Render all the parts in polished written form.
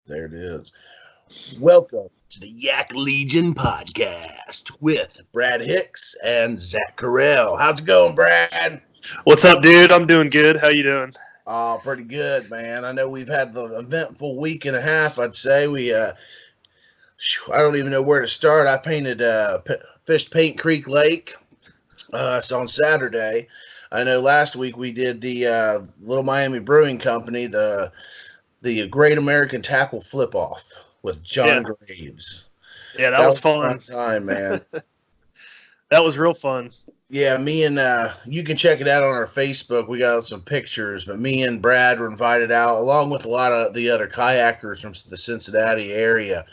There it is. Welcome to the Yak Legion Podcast with Brad Hicks and Zach Carell. How's it going, Brad? What's up, dude? I'm doing good. How you doing? Oh, pretty good, man. I know we've had the eventful week and a half, I'd say. I don't even know where to start. I fished Paint Creek Lake on Saturday. I know last week we did the Little Miami Brewing Company, the Great American Tackle Flip-Off with John Graves. Yeah, that was fun. A fun time, man. That was real fun. Yeah, me and you can check it out on our Facebook. We got some pictures, but me and Brad were invited out along with a lot of the other kayakers from the Cincinnati area.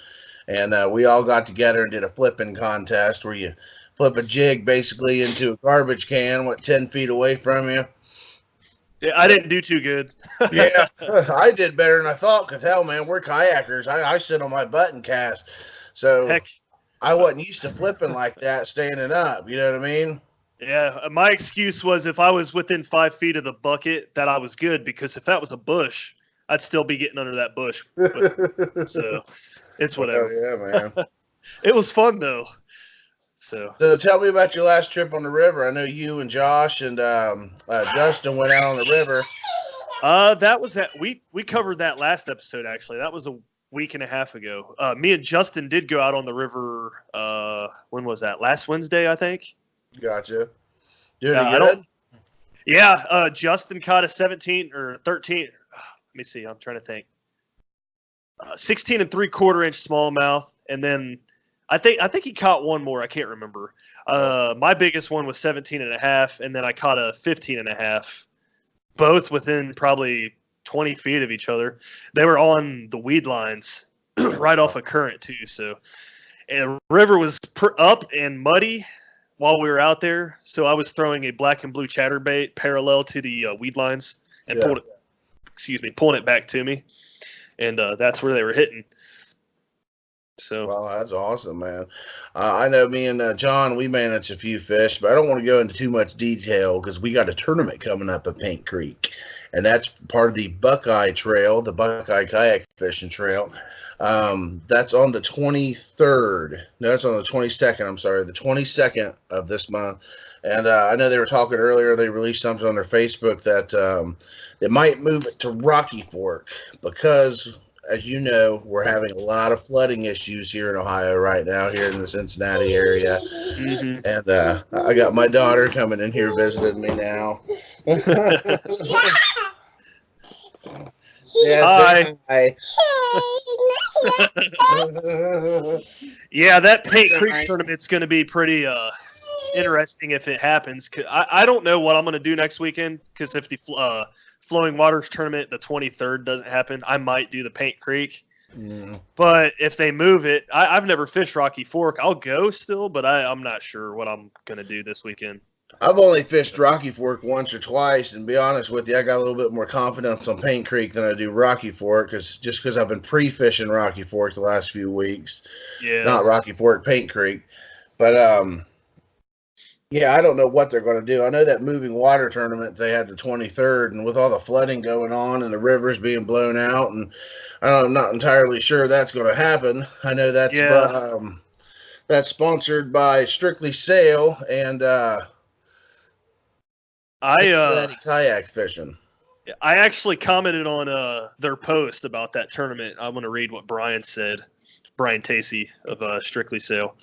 And we all got together and did a flipping contest where you flip a jig basically into a garbage can, 10 feet away from you. Yeah, I didn't do too good. Yeah, I did better than I thought because, hell, man, we're kayakers. I sit on my button cast. So Heck. I wasn't used to flipping like that, standing up. You know what I mean? Yeah, my excuse was if I was within 5 feet of the bucket that I was good, because if that was a bush, I'd still be getting under that bush. So it's whatever. Oh, yeah, man. It was fun, though. So tell me about your last trip on the river. I know you and Josh and Justin went out on the river. That was that. We covered that last episode, actually. That was a week and a half ago. Me and Justin did go out on the river. When was that? Last Wednesday, I think. Gotcha. Doing it good? Yeah. Justin caught a 17 or 13. Let me see. I'm trying to think. 16 3/4 inch smallmouth, and then I think he caught one more. I can't remember. My biggest one was 17.5, and then I caught a 15.5, both within probably 20 feet of each other. They were on the weed lines right off a current too. So, and the river was up and muddy while we were out there. So I was throwing a black and blue chatterbait parallel to the weed lines and pulling it back to me. And that's where they were hitting. So, well, that's awesome, man. I know me and John, we managed a few fish, but I don't want to go into too much detail because we got a tournament coming up at Paint Creek, and that's part of the Buckeye Trail, the Buckeye Kayak Fishing Trail. That's on the 23rd. No, that's on the 22nd. I'm sorry, the 22nd of this month. And I know they were talking earlier. They released something on their Facebook that they might move it to Rocky Fork because, as you know, we're having a lot of flooding issues here in Ohio right now, here in the Cincinnati area. Mm-hmm. And I got my daughter coming in here visiting me now. Hi. Yeah, that Paint Creek tournament's going to be pretty interesting if it happens. I don't know what I'm going to do next weekend because if the Flowing Waters tournament, the 23rd, doesn't happen, I might do the Paint Creek. Mm. But if they move it, I've never fished Rocky Fork. I'll go still, but I'm not sure what I'm going to do this weekend. I've only fished Rocky Fork once or twice, and to be honest with you, I got a little bit more confidence on Paint Creek than I do Rocky Fork, because I've been pre-fishing Rocky Fork the last few weeks. Yeah. Not Rocky Fork, Paint Creek. But, yeah, I don't know what they're going to do. I know that moving water tournament, they had the 23rd, and with all the flooding going on and the rivers being blown out, and I'm not entirely sure that's going to happen. I know that's sponsored by Strictly Sail and Cincinnati Kayak Fishing. I actually commented on their post about that tournament. I'm going to read what Brian said. Brian Tacey of Strictly Sail.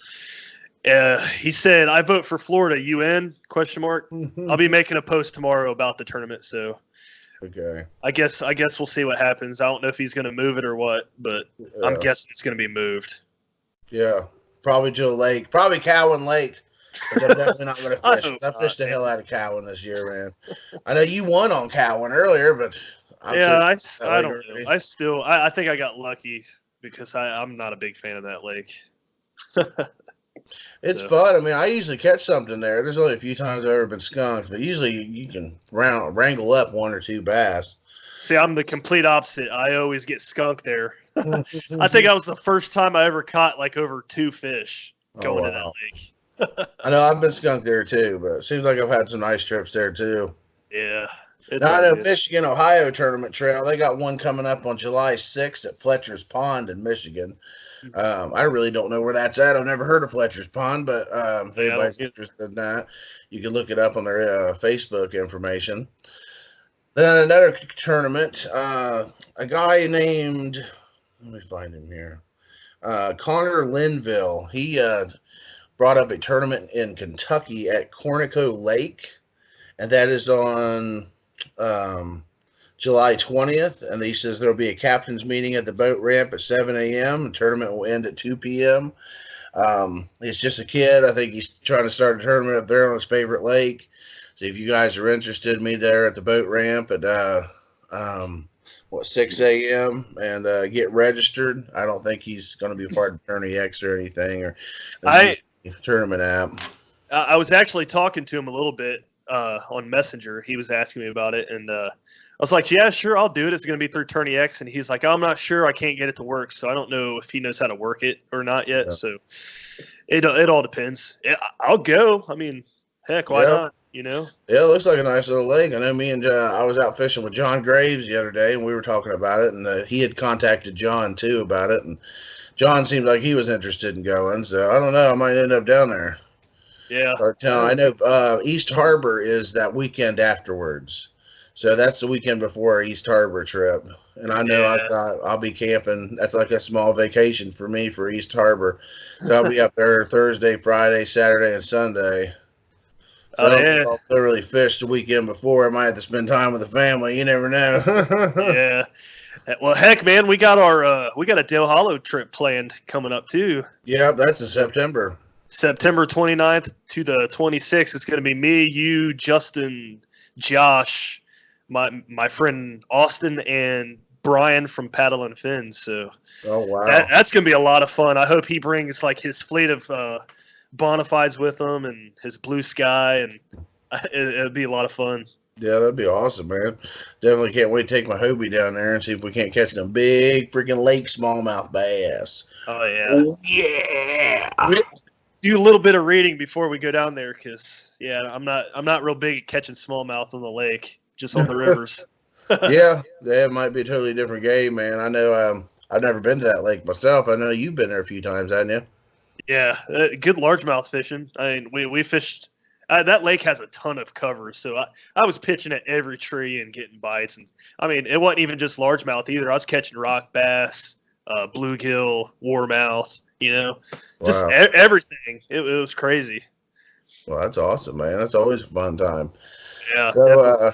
He said, "I vote for Florida. UN ? I'll be making a post tomorrow about the tournament. So, okay. I guess we'll see what happens. I don't know if he's going to move it or what, but I'm guessing it's going to be moved. Yeah, probably to a lake, probably Cowan Lake. But I'm definitely not going to fish. I fished the hell out of Cowan this year, man. I know you won on Cowan earlier, but I don't know. I think I got lucky because I'm not a big fan of that lake. It's fun. I mean, I usually catch something there. There's only a few times I've ever been skunked, but usually you can wrangle up one or two bass. See, I'm the complete opposite. I always get skunked there. I think that was the first time I ever caught like over 2 fish going to that lake. I know I've been skunked there too, but it seems like I've had some nice trips there too. Yeah. Now, I know Michigan, Ohio Tournament Trail. They got one coming up on July 6th at Fletcher's Pond in Michigan. I really don't know where that's at. I've never heard of Fletcher's Pond, but if anybody's interested in that, you can look it up on their Facebook information. Then another tournament, a guy named, let me find him here, Connor Linville. He brought up a tournament in Kentucky at Cornica Lake, and that is on July 20th. And he says there'll be a captain's meeting at the boat ramp at 7 a.m. The tournament will end at 2 p.m. He's just a kid. I think he's trying to start a tournament up there on his favorite lake. So if you guys are interested, meet there at the boat ramp at 6 a.m. and get registered. I don't think he's going to be a part of Tourney X or anything or tournament app. I was actually talking to him a little bit on Messenger. He was asking me about it, and I was like, "Yeah, sure, I'll do it. It's going to be through Tourney X." And he's like, "I'm not sure. I can't get it to work, so I don't know if he knows how to work it or not yet." Yeah. So it all depends. I'll go. I mean, heck, why not? You know? Yeah, it looks like a nice little lake. I know me and I was out fishing with John Graves the other day, and we were talking about it, and he had contacted John, too, about it, and John seemed like he was interested in going, so I don't know. I might end up down there. Yeah. I know East Harbor is that weekend afterwards, so that's the weekend before our East Harbor trip, and I know I'll be camping. That's like a small vacation for me for East Harbor, so I'll be up there Thursday, Friday, Saturday, and Sunday. So I'll literally fish the weekend before. I might have to spend time with the family. You never know. Yeah. Well, heck, man, we got a Dale Hollow trip planned coming up too. Yeah, that's in September. September 29th to the 26th. It's going to be me, you, Justin, Josh, my friend Austin, and Brian from Paddle and Fins. So, oh wow, that's going to be a lot of fun. I hope he brings like his fleet of Bonafides with him and his Blue Sky, and it'll be a lot of fun. Yeah, that'd be awesome, man. Definitely can't wait to take my Hobie down there and see if we can't catch them big freaking lake smallmouth bass. Oh yeah. Oh yeah. Do a little bit of reading before we go down there, because I'm not real big at catching smallmouth on the lake, just on the rivers. Yeah, that might be a totally different game, man. I know I've never been to that lake myself. I know you've been there a few times, haven't you? Yeah, good largemouth fishing. I mean, we fished. That lake has a ton of cover, so I was pitching at every tree and getting bites. And I mean, it wasn't even just largemouth either. I was catching rock bass, bluegill, warmouth. You know, just everything. It was crazy. Well, that's awesome, man. That's always a fun time. Yeah. So,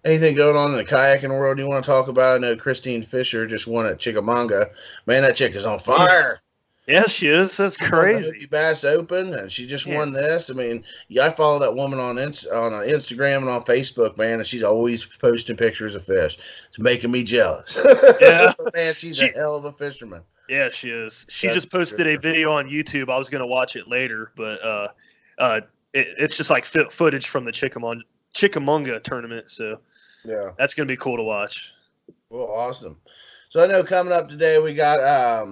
anything going on in the kayaking world you want to talk about? I know Christine Fisher just won at Chickamauga. Man, that chick is on fire. Yeah, she is. That's crazy. The Bass Open, and she just won this. I mean, I follow that woman on Instagram and on Facebook, man, and she's always posting pictures of fish. It's making me jealous. Yeah, man, she's a hell of a fisherman. Yeah, she is. She just posted a video on YouTube. I was going to watch it later, but it's just like footage from the Chickamauga tournament. So yeah, that's going to be cool to watch. Well, awesome. So I know coming up today we got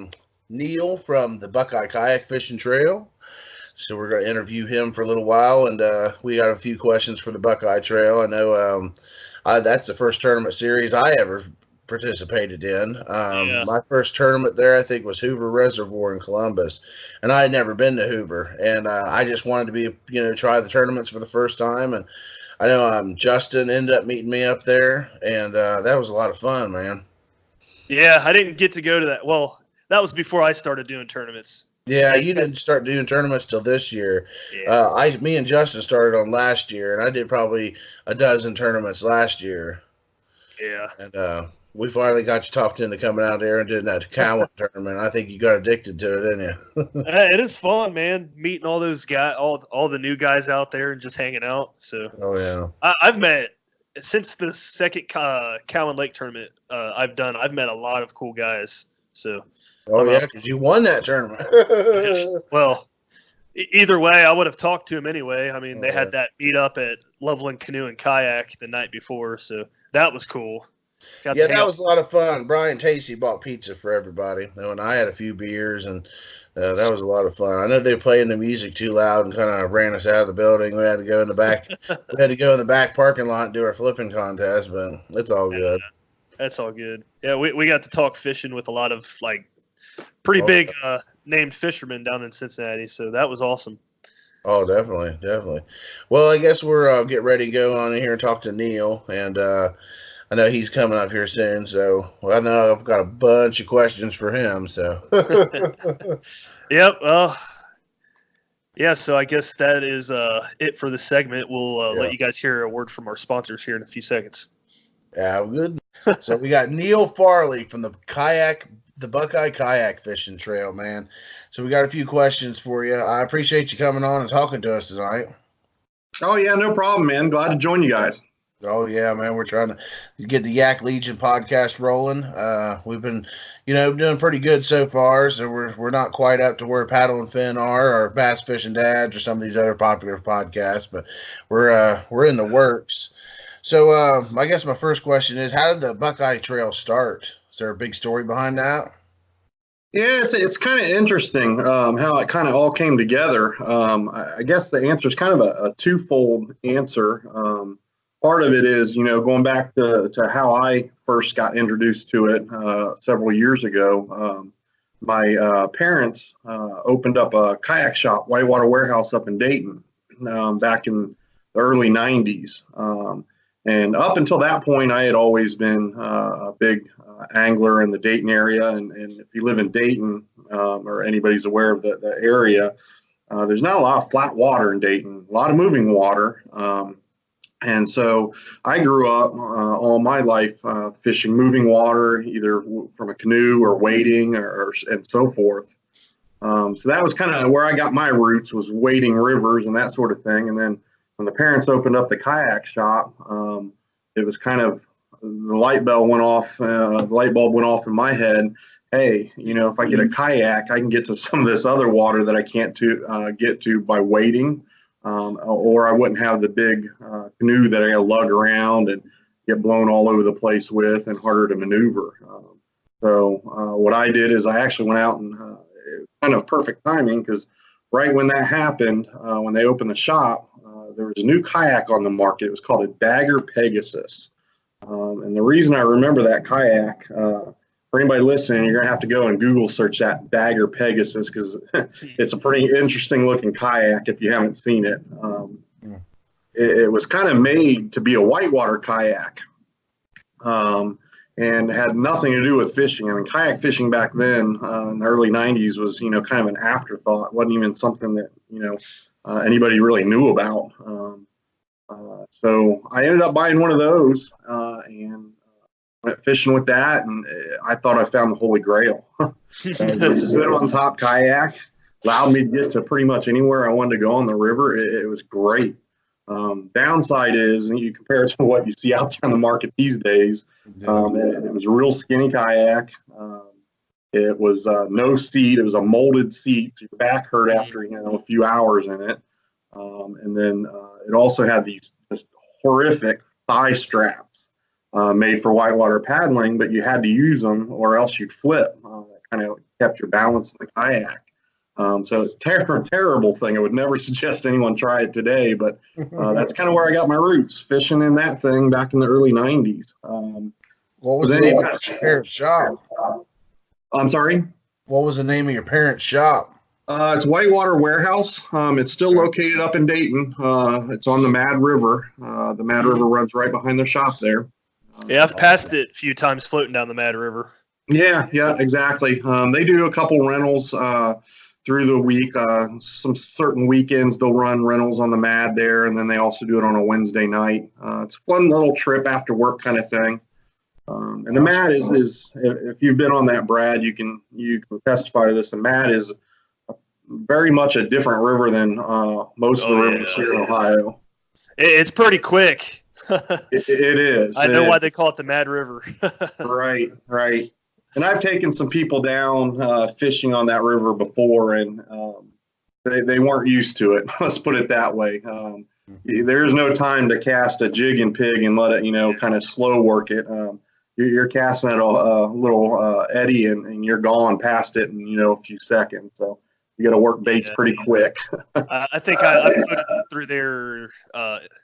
Neil from the Buckeye Kayak Fishing Trail. So we're going to interview him for a little while, and we got a few questions for the Buckeye Trail. I know that's the first tournament series I ever participated in. My first tournament there, I think, was Hoover Reservoir in Columbus, and I had never been to Hoover, and I just wanted to be, try the tournaments for the first time. And I know Justin ended up meeting me up there, and that was a lot of fun, man. Yeah, I didn't get to go to that. Well, that was before I started doing tournaments. Yeah, you didn't start doing tournaments till this year. Yeah. Me and Justin started on last year, and I did probably a dozen tournaments last year. Yeah. And we finally got you talked into coming out there and doing that Cowan tournament. I think you got addicted to it, didn't you? It is fun, man. Meeting all those guys, all the new guys out there, and just hanging out. So. Oh yeah. I've met since the second Cowan Lake tournament I've met a lot of cool guys. So. Oh, yeah, because you won that tournament. Well, either way, I would have talked to him anyway. I mean, they had that meet up at Loveland Canoe and Kayak the night before, so that was cool. Yeah, that was a lot of fun. Brian Tacey bought pizza for everybody, and I had a few beers, and that was a lot of fun. I know they were playing the music too loud and kind of ran us out of the building. We had to go in the back. We had to go in the back parking lot and do our flipping contest, but it's all good. That's all good. Yeah, we got to talk fishing with a lot of pretty big named fishermen down in Cincinnati, so that was awesome. Oh, definitely. Well, I guess we're getting ready to go on in here and talk to Neil, and I know he's coming up here soon, so I know I've got a bunch of questions for him. So, yep. Yeah. So I guess that is it for this segment. We'll let you guys hear a word from our sponsors here in a few seconds. Yeah, good. So we got Neil Farley from the Buckeye Kayak Fishing Trail, man. So we got a few questions for you. I appreciate you coming on and talking to us tonight. Oh yeah, no problem, man. Glad to join you guys. Oh yeah, man. We're trying to get the Yak Legion podcast rolling. We've been, doing pretty good so far. So we're not quite up to where Paddle and Finn are, or Bass Fishing Dads, or some of these other popular podcasts, but we're in the works. So I guess my first question is, how did the Buckeye Trail start? Is there a big story behind that? Yeah, it's kind of interesting how it kind of all came together. I guess the answer is kind of a twofold answer. Part of it is, going back to how I first got introduced to it several years ago. My parents opened up a kayak shop, Whitewater Warehouse, up in Dayton back in the early 90s. And up until that point, I had always been a big angler in the Dayton area. And if you live in Dayton, or anybody's aware of the area, there's not a lot of flat water in Dayton, a lot of moving water. And so I grew up all my life fishing moving water, either from a canoe or wading and so forth. So that was kind of where I got my roots, was wading rivers and that sort of thing. And then when the parents opened up the kayak shop, it was kind of the light bulb went off in my head. Hey, if I get a kayak, I can get to some of this other water that I can't get to by wading. Or I wouldn't have the big canoe that I got to lug around and get blown all over the place with and harder to maneuver. So what I did is I actually went out and kind of perfect timing, because right when that happened, when they opened the shop, there was a new kayak on the market. It was called a Dagger Pegasus. And the reason I remember that kayak, for anybody listening, you're going to have to go and Google search that Dagger Pegasus, because it's a pretty interesting looking kayak if you haven't seen it. It was kind of made to be a whitewater kayak, and had nothing to do with fishing. I mean, kayak fishing back then in the early 90s was, kind of an afterthought. It wasn't even something that, anybody really knew about. So I ended up buying one of those and went fishing with that, and I thought I found the Holy Grail. Sit on top kayak, allowed me to get to pretty much anywhere I wanted to go on the river. It was great. Downside is, and you compare it to what you see out there on the market these days, it was a real skinny kayak. It was no seat. It was a molded seat. So your back hurt after a few hours in it. And then it also had these just horrific thigh straps made for whitewater paddling, but you had to use them or else you'd flip. That kind of kept your balance in the kayak. So terrible thing. I would never suggest anyone try it today, but that's kind of where I got my roots, fishing in that thing back in the early 90s. What was the name of your parents' shop? I'm sorry? What was the name of your parents' shop? It's Whitewater Warehouse. It's still located up in Dayton. It's on the Mad River. The Mad River runs right behind their shop there. Yeah, I've passed it a few times floating down the Mad River. Yeah, exactly. They do a couple rentals through the week. Some certain weekends they'll run rentals on the Mad there, and then they also do it on a Wednesday night. It's a fun little trip after work kind of thing. And the Mad is if you've been on that, Brad, you can testify to this. The Mad is very much a different river than most of the rivers here in Ohio. It's pretty quick. It is. I know why they call it the Mad River. Right. And I've taken some people down fishing on that river before, and they weren't used to it. Let's put it that way. There's no time to cast a jig and pig and let it, kind of slow work it. you're casting at a little eddy and you're gone past it in, a few seconds. So you got to work baits pretty quick. I think I put it through there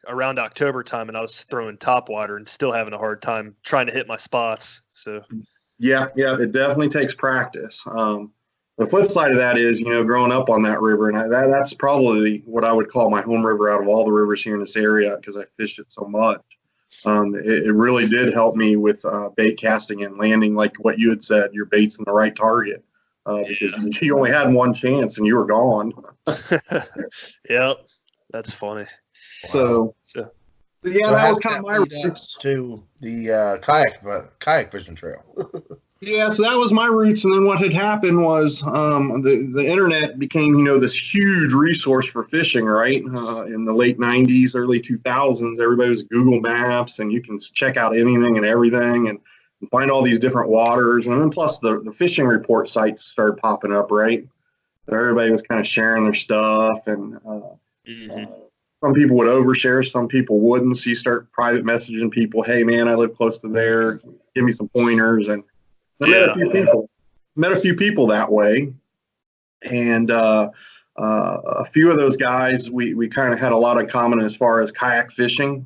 around October time, and I was throwing topwater and still having a hard time trying to hit my spots. So yeah, it definitely takes practice. The flip side of that is, growing up on that river, and that's probably what I would call my home river out of all the rivers here in this area because I fish it so much. It really did help me with bait casting and landing, like what you had said, your bait's in the right target. Because you only had one chance and you were gone. Yep, that's funny. So that was kind of my roots to the kayak fishing trail. Yeah, so that was my roots, and then what had happened was the internet became, this huge resource for fishing, right? In the late 90s, early 2000s, everybody was Google Maps, and you can check out anything and everything, and find all these different waters. And then plus the fishing report sites started popping up, right? So everybody was kind of sharing their stuff, and some people would overshare, some people wouldn't. So you start private messaging people, hey man, I live close to there, give me some pointers. And I met a few people that way. And a few of those guys, we kind of had a lot in common as far as kayak fishing.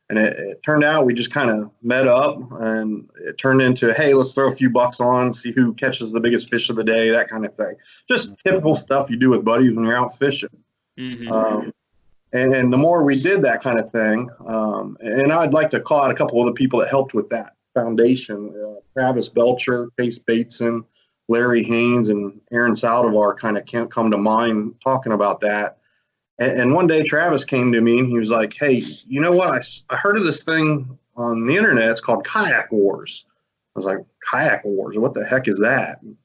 And it turned out we just kind of met up, and it turned into, hey, let's throw a few bucks on, see who catches the biggest fish of the day, that kind of thing. Just typical stuff you do with buddies when you're out fishing. And the more we did that kind of thing, and I'd like to call out a couple of the people that helped with that foundation. Travis Belcher, Chase Bateson, Larry Haynes, and Aaron Saldivar kind of can't come to mind talking about that. And one day Travis came to me and he was like, hey, you know what? I heard of this thing on the internet. It's called Kayak Wars. I was like, Kayak Wars? What the heck is that? And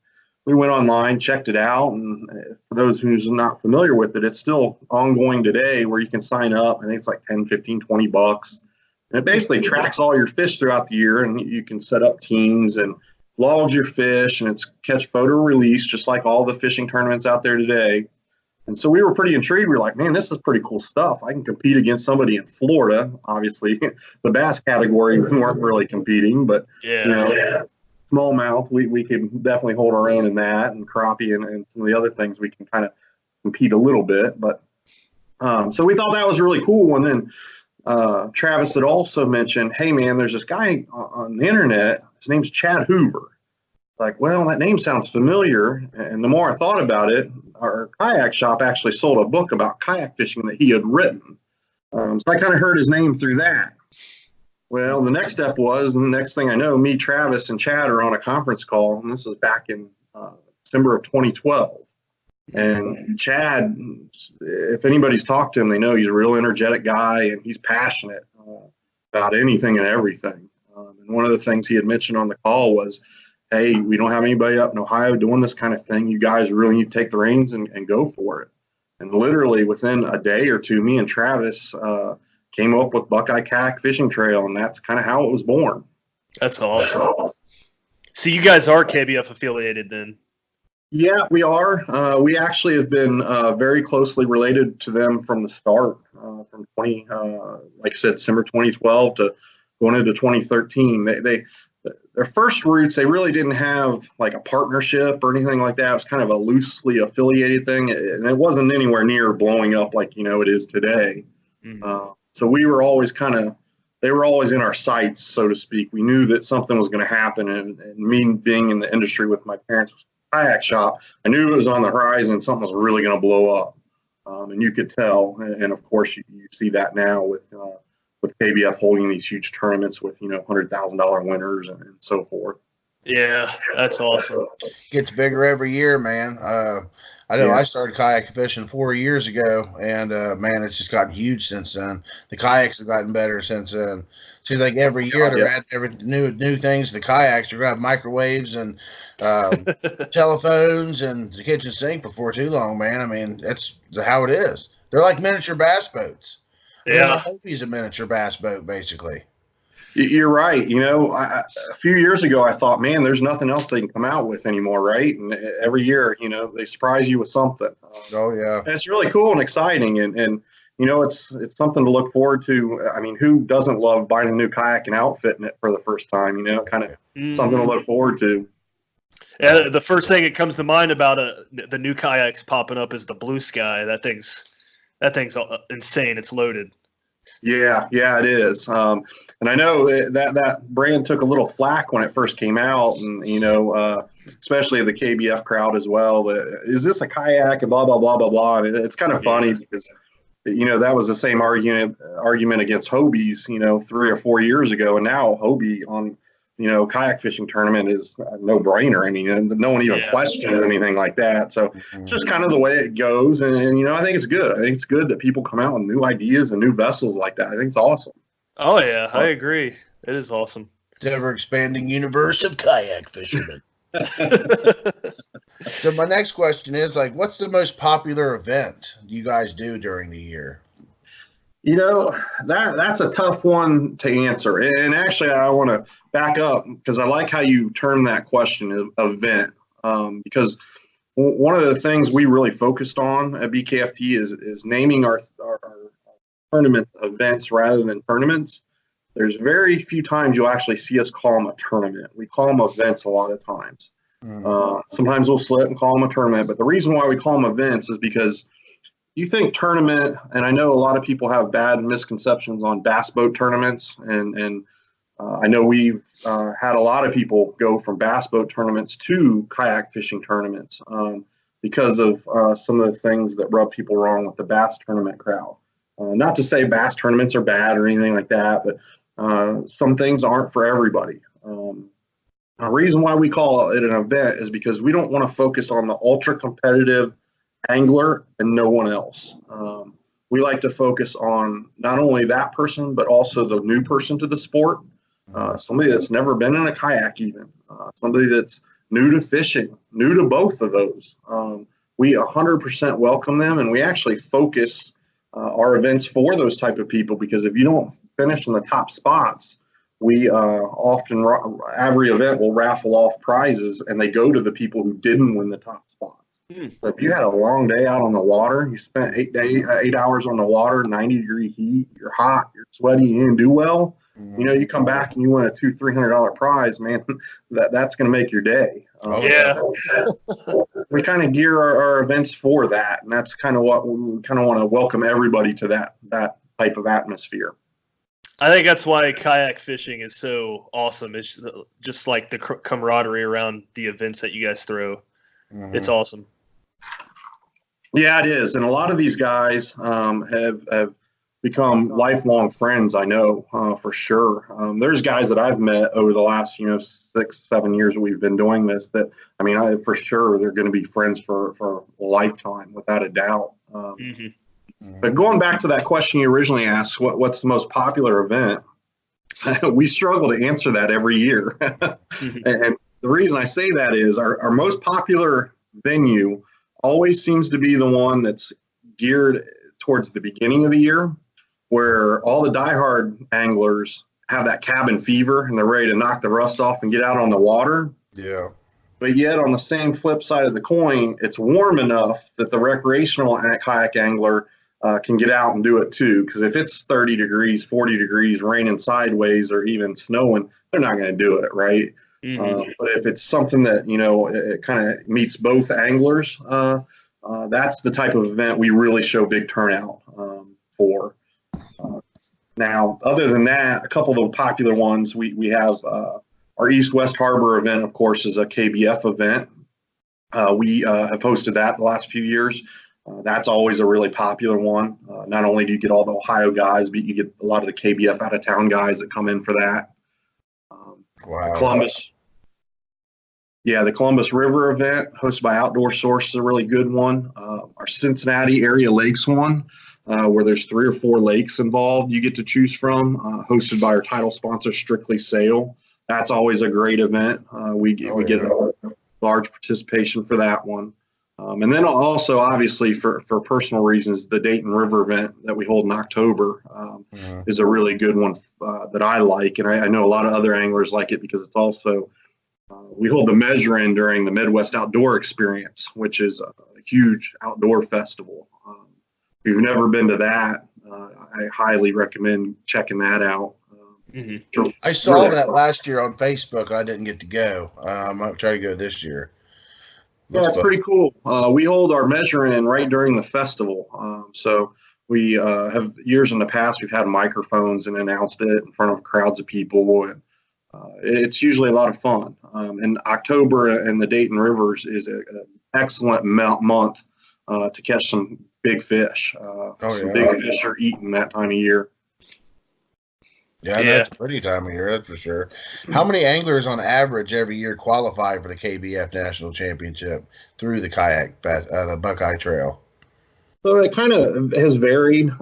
we went online, checked it out. And for those who's not familiar with it, it's still ongoing today where you can sign up. I think it's like 10, 15, 20 bucks. And it basically tracks all your fish throughout the year. And you can set up teams and log your fish. And it's catch, photo, release, just like all the fishing tournaments out there today. And so we were pretty intrigued. We were like, man, this is pretty cool stuff. I can compete against somebody in Florida. Obviously, the bass category, we weren't really competing, but smallmouth, we can definitely hold our own in that, and crappie and some of the other things we can kind of compete a little bit. But so we thought that was really cool. And then Travis had also mentioned, hey, man, there's this guy on the internet. His name's Chad Hoover. Like, well, that name sounds familiar. And the more I thought about it, our kayak shop actually sold a book about kayak fishing that he had written. So I kind of heard his name through that. Well, the next step was, and the next thing I know, me, Travis, and Chad are on a conference call. And this was back in December of 2012. And Chad, if anybody's talked to him, they know he's a real energetic guy and he's passionate about anything and everything. And one of the things he had mentioned on the call was, hey, we don't have anybody up in Ohio doing this kind of thing. You guys really need to take the reins and go for it. And literally within a day or two, me and Travis came up with Buckeye Kayak Fishing Trail, and that's kind of how it was born. That's awesome. So you guys are KBF affiliated then? Yeah, we are. We actually have been very closely related to them from the start, from like I said, December 2012 to going into 2013. Their first roots, they really didn't have like a partnership or anything like that. It was kind of a loosely affiliated thing, and it wasn't anywhere near blowing up like it is today. So we were always they were always in our sights, so to speak. We knew that something was going to happen, and me being in the industry with my parents' kayak shop, I knew it was on the horizon. Something was really going to blow up, and you could tell. And of course, you see that now with KBF holding these huge tournaments with, $100,000 winners and so forth. Yeah, that's awesome. Gets bigger every year, man. I know I started kayak fishing 4 years ago, and man, it's just gotten huge since then. The kayaks have gotten better since then. Seems like every year they're adding new things to the kayaks. They're going to have microwaves and telephones and the kitchen sink before too long, man. I mean, that's how it is. They're like miniature bass boats. Yeah, I hope he's a miniature bass boat, basically. You're right. A few years ago, I thought, man, there's nothing else they can come out with anymore, right? And every year, they surprise you with something. Oh, yeah. And it's really cool and exciting. And it's something to look forward to. I mean, who doesn't love buying a new kayak and outfitting it for the first time? Kind of something to look forward to. Yeah, the first thing that comes to mind about the new kayaks popping up is the Blue Sky. That thing's insane. It's loaded. Yeah, it is. And I know that brand took a little flack when it first came out, and especially the KBF crowd as well. Is this a kayak and blah blah blah blah blah. And it's kind of funny because that was the same argument against Hobie's 3 or 4 years ago, and now Hobie on kayak fishing tournament is a no-brainer. I mean, no one even questions anything like that. So it's just kind of the way it goes. And I think it's good. I think it's good that people come out with new ideas and new vessels like that. I think it's awesome. Oh, yeah, I agree. It is awesome. The ever-expanding universe of kayak fishermen. So my next question is, what's the most popular event you guys do during the year? That's a tough one to answer. And actually, I want to back up because I like how you term that question, event, because one of the things we really focused on at BKFT is naming our tournament events rather than tournaments. There's very few times you'll actually see us call them a tournament. We call them events a lot of times. Sometimes we'll slip and call them a tournament, but the reason why we call them events is because you think tournament, and I know a lot of people have bad misconceptions on bass boat tournaments, and I know we've had a lot of people go from bass boat tournaments to kayak fishing tournaments because of some of the things that rub people wrong with the bass tournament crowd. Not to say bass tournaments are bad or anything like that, but some things aren't for everybody. The reason why we call it an event is because we don't want to focus on the ultra competitive angler and no one else. We like to focus on not only that person, but also the new person to the sport. Somebody that's never been in a kayak even. Somebody that's new to fishing, new to both of those. We 100% welcome them, and we actually focus our events for those type of people, because if you don't finish in the top spots, we often, every event will raffle off prizes, and they go to the people who didn't win the top spots. So if you had a long day out on the water, you spent 8 hours on the water, 90-degree heat, you're hot, you're sweaty, you didn't do well, you come back and you win a $200-300 prize, man, that's going to make your day. We kind of gear our events for that, and that's kind of what we kind of want to welcome everybody to that type of atmosphere. I think that's why kayak fishing is so awesome. It's just like the camaraderie around the events that you guys throw. It's awesome. Yeah, it is. And a lot of these guys have become lifelong friends, I know, for sure. There's guys that I've met over the last, 6-7 years that we've been doing this that, for sure they're going to be friends for a lifetime, without a doubt. But going back to that question you originally asked, what's the most popular event? We struggle to answer that every year. And the reason I say that is our most popular venue always seems to be the one that's geared towards the beginning of the year, where all the diehard anglers have that cabin fever and they're ready to knock the rust off and get out on the water. Yeah. But yet on the same flip side of the coin, it's warm enough that the recreational kayak angler can get out and do it too. Because if it's 30 degrees, 40 degrees, raining sideways, or even snowing, they're not going to do it, right? But if it's something that, it kind of meets both anglers, that's the type of event we really show big turnout for. Now, other than that, a couple of the popular ones, we have our East-West Harbor event, of course, is a KBF event. We have hosted that the last few years. That's always a really popular one. Not only do you get all the Ohio guys, but you get a lot of the KBF out-of-town guys that come in for that. Wow. Columbus. Yeah, the Columbus River event hosted by Outdoor Source is a really good one. Our Cincinnati area lakes one, where there's 3 or 4 lakes involved you get to choose from, hosted by our title sponsor, Strictly Sail. That's always a great event. We get a large participation for that one. And then also, obviously, for personal reasons, the Dayton River event that we hold in October is a really good one that I like. And I know a lot of other anglers like it because it's also, we hold the measure-in during the Midwest Outdoor Experience, which is a huge outdoor festival. If you've never been to that, I highly recommend checking that out. I saw that last year on Facebook. I didn't get to go. I might try to go this year. Yeah, it's pretty cool. We hold our measure in right during the festival. So we have years in the past, we've had microphones and announced it in front of crowds of people. And it's usually a lot of fun. And October and the Dayton Rivers is an excellent month to catch some big fish. Big fish are eaten that time of year. Yeah, that's a pretty time of year, that's for sure. How many anglers on average every year qualify for the KBF National Championship through the the Buckeye Trail? So it kind of has varied.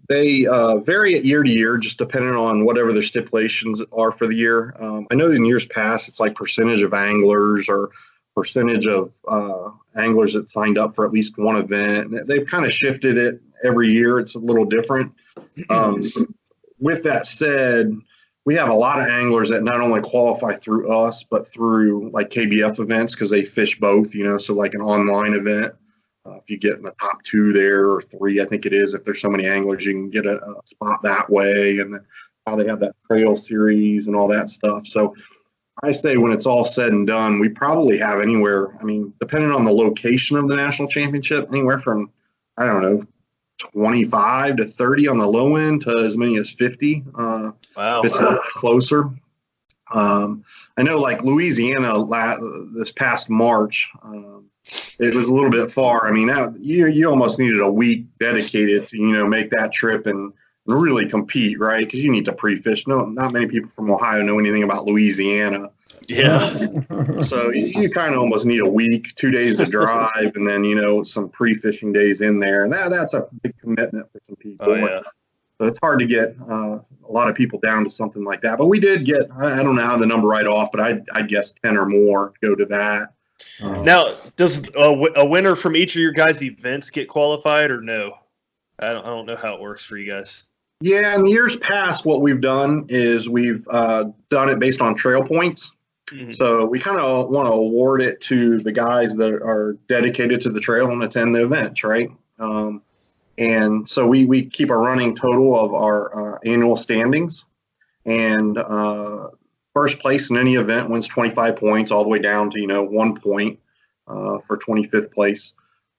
They vary year to year, just depending on whatever their stipulations are for the year. I know in years past, it's like percentage of anglers or percentage of anglers that signed up for at least one event. They've kind of shifted it every year. It's a little different. With that said, we have a lot of anglers that not only qualify through us, but through like KBF events because they fish both, so like an online event. If you get in the top 2 there or 3, I think it is, if there's so many anglers, you can get a spot that way. And then how they have that trail series and all that stuff. So I say when it's all said and done, we probably have anywhere, depending on the location of the national championship, anywhere from, 25 to 30 on the low end to as many as 50. Wow. If it's a little closer. I know like Louisiana this past March, it was a little bit far. You almost needed a week dedicated to, make that trip and really compete, right? Because you need to pre-fish. No, not many people from Ohio know anything about Louisiana. Yeah. So you kind of almost need a week, 2 days to drive, and then, some pre-fishing days in there. And that's a big commitment for some people. Oh, yeah. So it's hard to get a lot of people down to something like that. But we did get, I don't know the number right off, but I'd guess 10 or more go to that. Now, does a winner from each of your guys' events get qualified or no? I don't know how it works for you guys. Yeah, in years past, what we've done is we've done it based on trail points. Mm-hmm. So we kind of want to award it to the guys that are dedicated to the trail and attend the events, right? And so we keep a running total of our annual standings. And first place in any event wins 25 points all the way down to, 1 point for 25th place.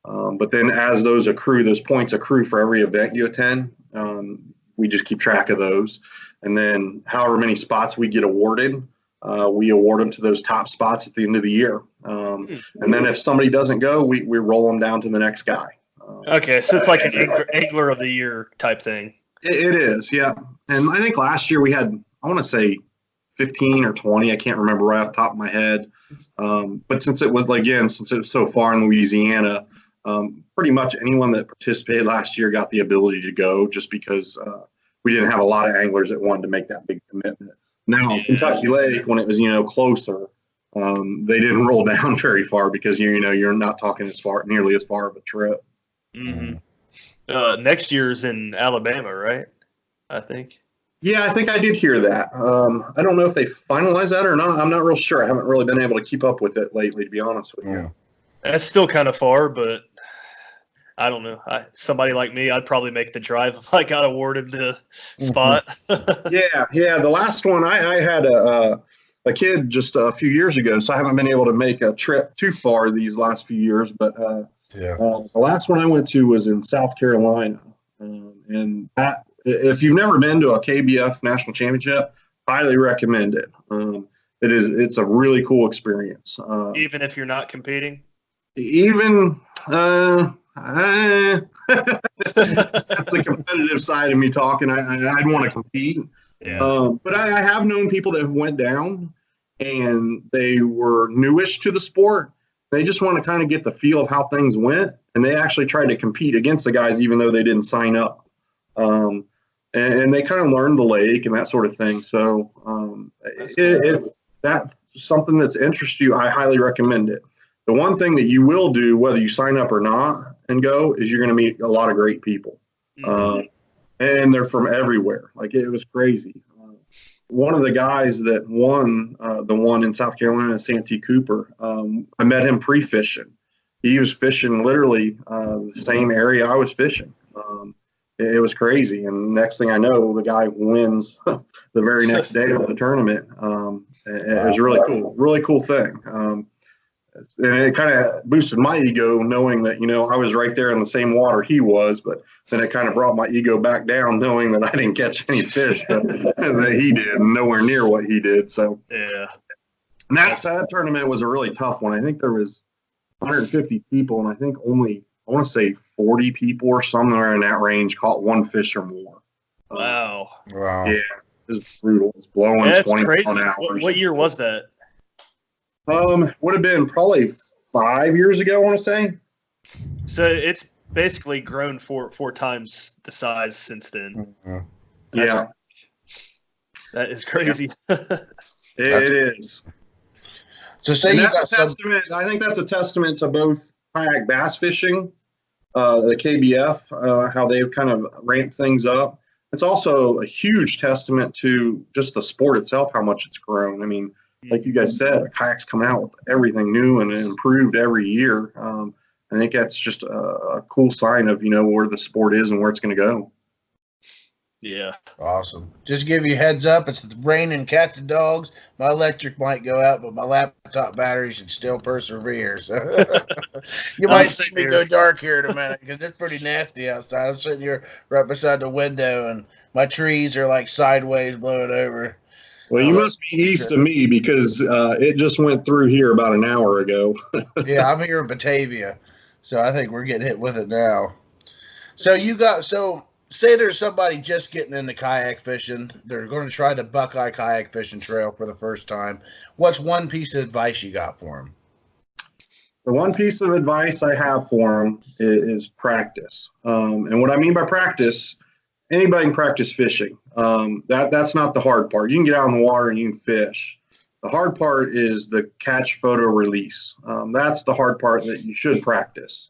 But then as those points accrue for every event you attend, we just keep track of those. And then however many spots we get awarded, we award them to those top spots at the end of the year. And then if somebody doesn't go, we roll them down to the next guy. Okay, so it's like an angler of the year type thing. It is, yeah. And I think last year we had, I want to say 15 or 20. I can't remember right off the top of my head. But since it was so far in Louisiana, pretty much anyone that participated last year got the ability to go just because we didn't have a lot of anglers that wanted to make that big commitment. Now, Kentucky Lake, when it was, closer, they didn't roll down very far because, you're not talking nearly as far of a trip. Mm-hmm. Next year's in Alabama, right? I think. Yeah, I think I did hear that. I don't know if they finalized that or not. I'm not real sure. I haven't really been able to keep up with it lately, to be honest with you. That's still kind of far, but I don't know. Somebody like me, I'd probably make the drive if I got awarded the spot. Yeah. The last one, I had a kid just a few years ago, so I haven't been able to make a trip too far these last few years. But the last one I went to was in South Carolina. And that, if you've never been to a KBF National Championship, highly recommend it. It's a really cool experience. Even if you're not competing? That's the competitive side of me talking. I'd want to compete. Yeah. But I have known people that have went down and they were newish to the sport. They just want to kind of get the feel of how things went. And they actually tried to compete against the guys, even though they didn't sign up. And they kind of learned the lake and that sort of thing. So if that's something that's interests you, I highly recommend it. The one thing that you will do, whether you sign up or not and go, is you're going to meet a lot of great people. Mm-hmm. And they're from everywhere. Like, it was crazy. One of the guys that won the one in South Carolina, Santee Cooper, I met him pre-fishing. He was fishing literally the same area I was fishing. it was crazy. And next thing I know, the guy wins the very next day of the tournament. It was really cool thing. And it kind of boosted my ego knowing that, I was right there in the same water he was, but then it kind of brought my ego back down knowing that I didn't catch any fish that he did, and nowhere near what he did. So, yeah. And that tournament was a really tough one. I think there was 150 people, and I think only, I want to say 40 people or somewhere in that range caught one fish or more. Wow. Wow. Yeah, it was brutal. It was blowing 21 hours. What year was that? Would have been probably 5 years ago, I want to say. So it's basically grown four times the size since then. Mm-hmm. Yeah. That is crazy. It is. So say you got testament. I think that's a testament to both kayak bass fishing, the KBF, how they've kind of ramped things up. It's also a huge testament to just the sport itself, how much it's grown. I mean, like you guys said, kayak's coming out with everything new and improved every year. I think that's just a cool sign of, where the sport is and where it's going to go. Yeah. Awesome. Just give you a heads up. It's raining cats and dogs. My electric might go out, but my laptop battery should still persevere. So you might see me go dark here in a minute because it's pretty nasty outside. I'm sitting here right beside the window, and my trees are like sideways blowing over. Well, you must be east of me because it just went through here about an hour ago. Yeah, I'm here in Batavia, so I think we're getting hit with it now. So say there's somebody just getting into kayak fishing. They're going to try the Buckeye Kayak Fishing Trail for the first time. What's one piece of advice you got for them? The one piece of advice I have for them is practice. And what I mean by practice, anybody can practice fishing. That's not the hard part. You can get out in the water and you can fish. The hard part is the catch, photo, release. That's the hard part that you should practice.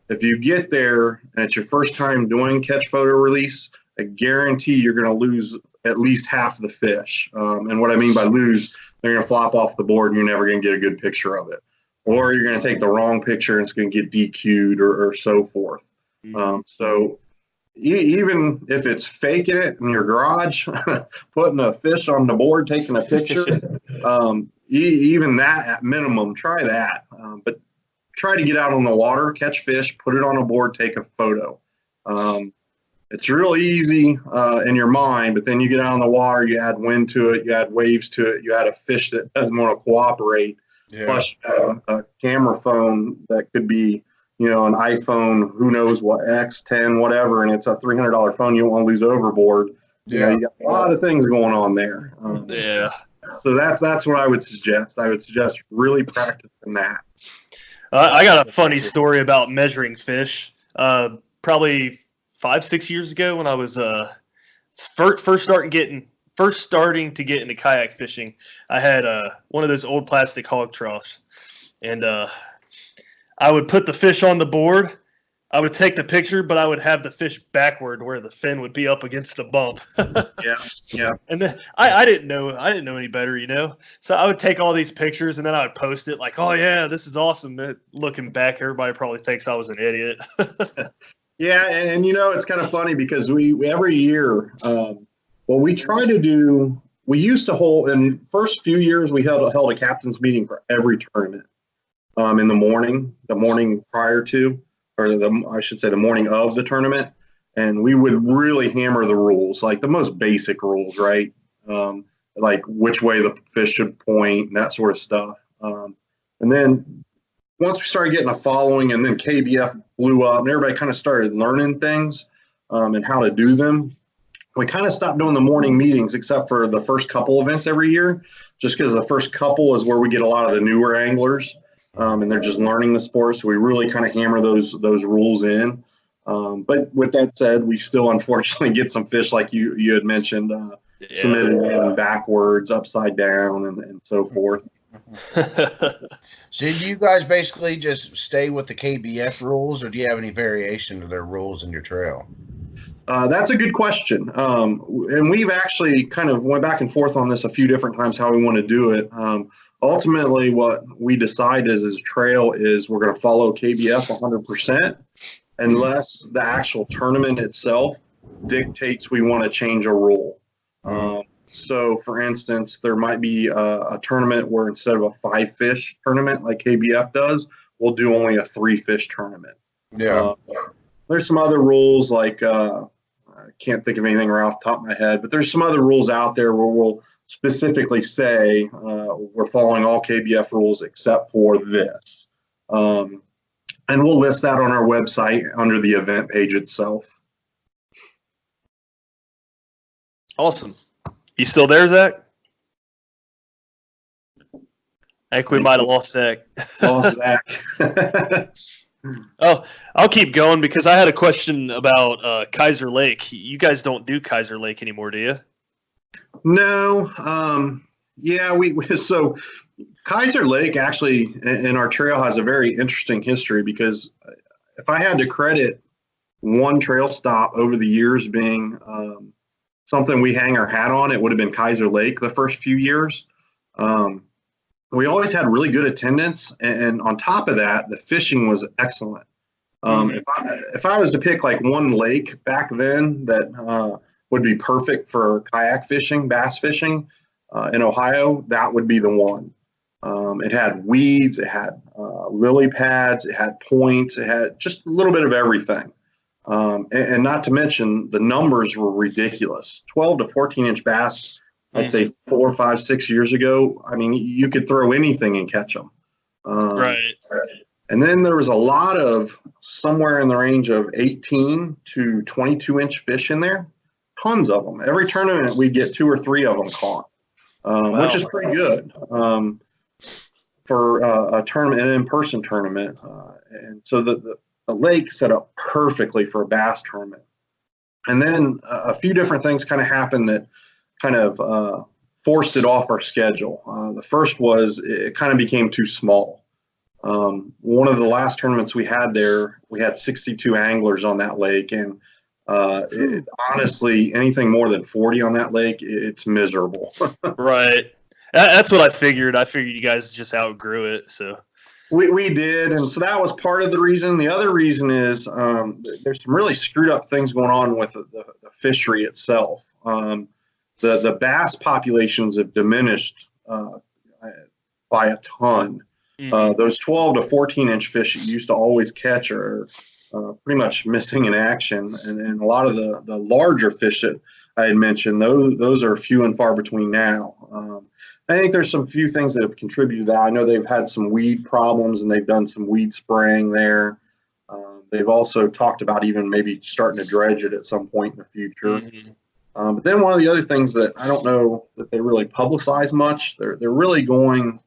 If you get there and it's your first time doing catch, photo, release, I guarantee you're going to lose at least half the fish. And what I mean by lose, they're going to flop off the board and you're never going to get a good picture of it. Or you're going to take the wrong picture and it's going to get DQ'd or so forth. So even if it's faking it in your garage, putting a fish on the board, taking a picture, even that at minimum, try that. But try to get out on the water, catch fish, put it on a board, take a photo. It's real easy in your mind, but then you get out on the water, you add wind to it, you add waves to it, you add a fish that doesn't want to cooperate, plus a camera phone that could be, an iPhone, who knows what, X10, whatever, and it's a $300 phone you don't want to lose overboard. You got a lot of things going on there. So that's what I would suggest. I would suggest really practicing that. I got a funny story about measuring fish. Probably 5-6 years ago, when I was first starting to get into kayak fishing, I had one of those old plastic hog troughs, and I would put the fish on the board. I would take the picture, but I would have the fish backward where the fin would be up against the bump. Yeah. And then I didn't know any better, So I would take all these pictures and then I would post it like, oh yeah, this is awesome. Looking back, everybody probably thinks I was an idiot. Yeah, and it's kind of funny because we every year, what we try to do, we used to hold, in first few years, we held a captain's meeting for every tournament in the morning prior to, or I should say the morning of the tournament, and we would really hammer the rules, like the most basic rules, right? Like which way the fish should point and that sort of stuff. And then once we started getting a following, and then KBF blew up and everybody kind of started learning things and how to do them, we kind of stopped doing the morning meetings except for the first couple events every year, just because the first couple is where we get a lot of the newer anglers. And they're just learning the sport, so we really kind of hammer those rules in. But with that said, we still unfortunately get some fish like you had mentioned, submitted in backwards, upside down, and so forth. So do you guys basically just stay with the KBF rules, or do you have any variation to their rules in your trail? That's a good question. And we've actually kind of went back and forth on this a few different times, how we want to do it. Ultimately, what we decided as a trail is we're going to follow KBF 100%. unless the actual tournament itself dictates we want to change a rule. So, for instance, there might be a tournament where instead of a 5-fish tournament like KBF does, we'll do only a 3-fish tournament. Yeah. There's some other rules like I can't think of anything right off the top of my head, but there's some other rules out there where we'll specifically say we're following all KBF rules except for this. And we'll list that on our website under the event page itself. Awesome. You still there, Zach? I think we might have lost Zach. Lost Zach. Oh, I'll keep going because I had a question about Kaiser Lake. You guys don't do Kaiser Lake anymore, do you? No. Yeah, so Kaiser Lake actually in our trail has a very interesting history, because if I had to credit one trail stop over the years being something we hang our hat on, it would have been Kaiser Lake the first few years. We always had really good attendance, and on top of that, the fishing was excellent. If I was to pick like one lake back then that would be perfect for kayak fishing, bass fishing in Ohio, that would be the one. It had weeds, it had lily pads, it had points, it had just a little bit of everything. And not to mention the numbers were ridiculous. 12 to 14 inch bass, I'd say 4, 5, 6 years ago. I mean, you could throw anything and catch them. Right. And then there was a lot of somewhere in the range of 18 to 22 inch fish in there. Tons of them. Every tournament we'd get 2 or 3 of them caught, which is pretty good for a tournament, an in-person tournament. And so the lake set up perfectly for a bass tournament. And then a few different things kind of happened that kind of forced it off our schedule. The first was it kind of became too small. One of the last tournaments we had there, we had 62 anglers on that lake, and honestly, anything more than 40 on that lake, it's miserable. Right. That's what I figured. I figured you guys just outgrew it. So we did, and so that was part of the reason. The other reason is there's some really screwed up things going on with the fishery itself. The bass populations have diminished by a ton. Those 12 to 14 inch fish you used to always catch are pretty much missing in action, and a lot of the larger fish that I had mentioned, those are few and far between now. I think there's some few things that have contributed to that. I know they've had some weed problems, and they've done some weed spraying there. They've also talked about even maybe starting to dredge it at some point in the future. But then one of the other things that I don't know that they really publicize much, they're really going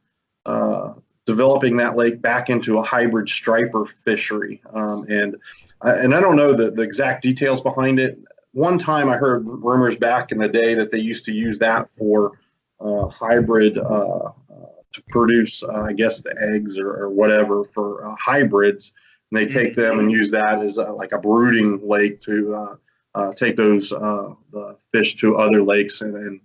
developing that lake back into a hybrid striper fishery. And I don't know the exact details behind it. One time I heard rumors back in the day that they used to use that for hybrid to produce, I guess, the eggs or whatever for hybrids. And they take them and use that as like a brooding lake to take those the fish to other lakes and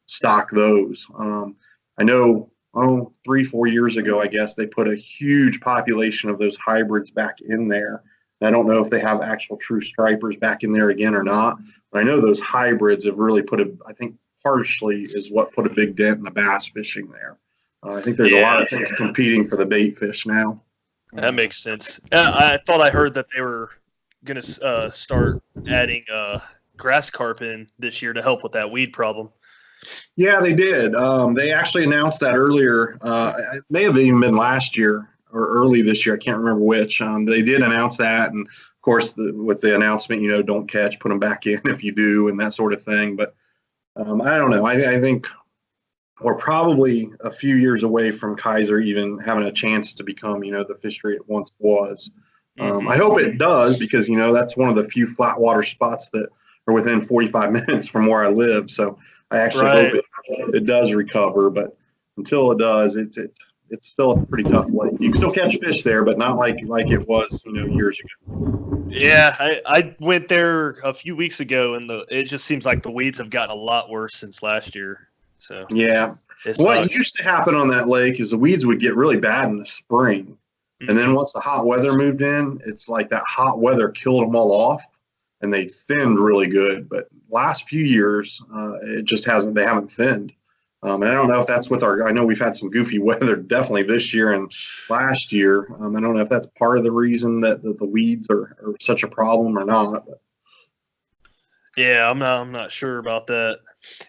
stock those. I know, 3-4 years ago, I guess, they put a huge population of those hybrids back in there. I don't know if they have actual true stripers back in there again or not, but I know those hybrids have really I think partially is what put a big dent in the bass fishing there. I think there's a lot of things competing for the bait fish now. That makes sense. I thought I heard that they were going to start adding grass carp in this year to help with that weed problem. Yeah, they did. They actually announced that earlier. It may have even been last year or early this year. I can't remember which. They did announce that. And, of course, with the announcement, don't catch, put them back in if you do and that sort of thing. But I don't know. I think we're probably a few years away from Kaiser even having a chance to become, the fishery it once was. I hope it does because, that's one of the few flat water spots that are within 45 minutes from where I live. So I actually hope it does recover. But until it does, it's still a pretty tough lake. You can still catch fish there, but not like it was, years ago. Yeah, I went there a few weeks ago, and it just seems like the weeds have gotten a lot worse since last year. So yeah, what used to happen on that lake is the weeds would get really bad in the spring. And then once the hot weather moved in, it's like that hot weather killed them all off, and they thinned really good. But last few years, it just hasn't. They haven't thinned. And I don't know if that's with I know we've had some goofy weather definitely this year and last year. I don't know if that's part of the reason that the weeds are such a problem or not. But. Yeah, I'm not sure about that.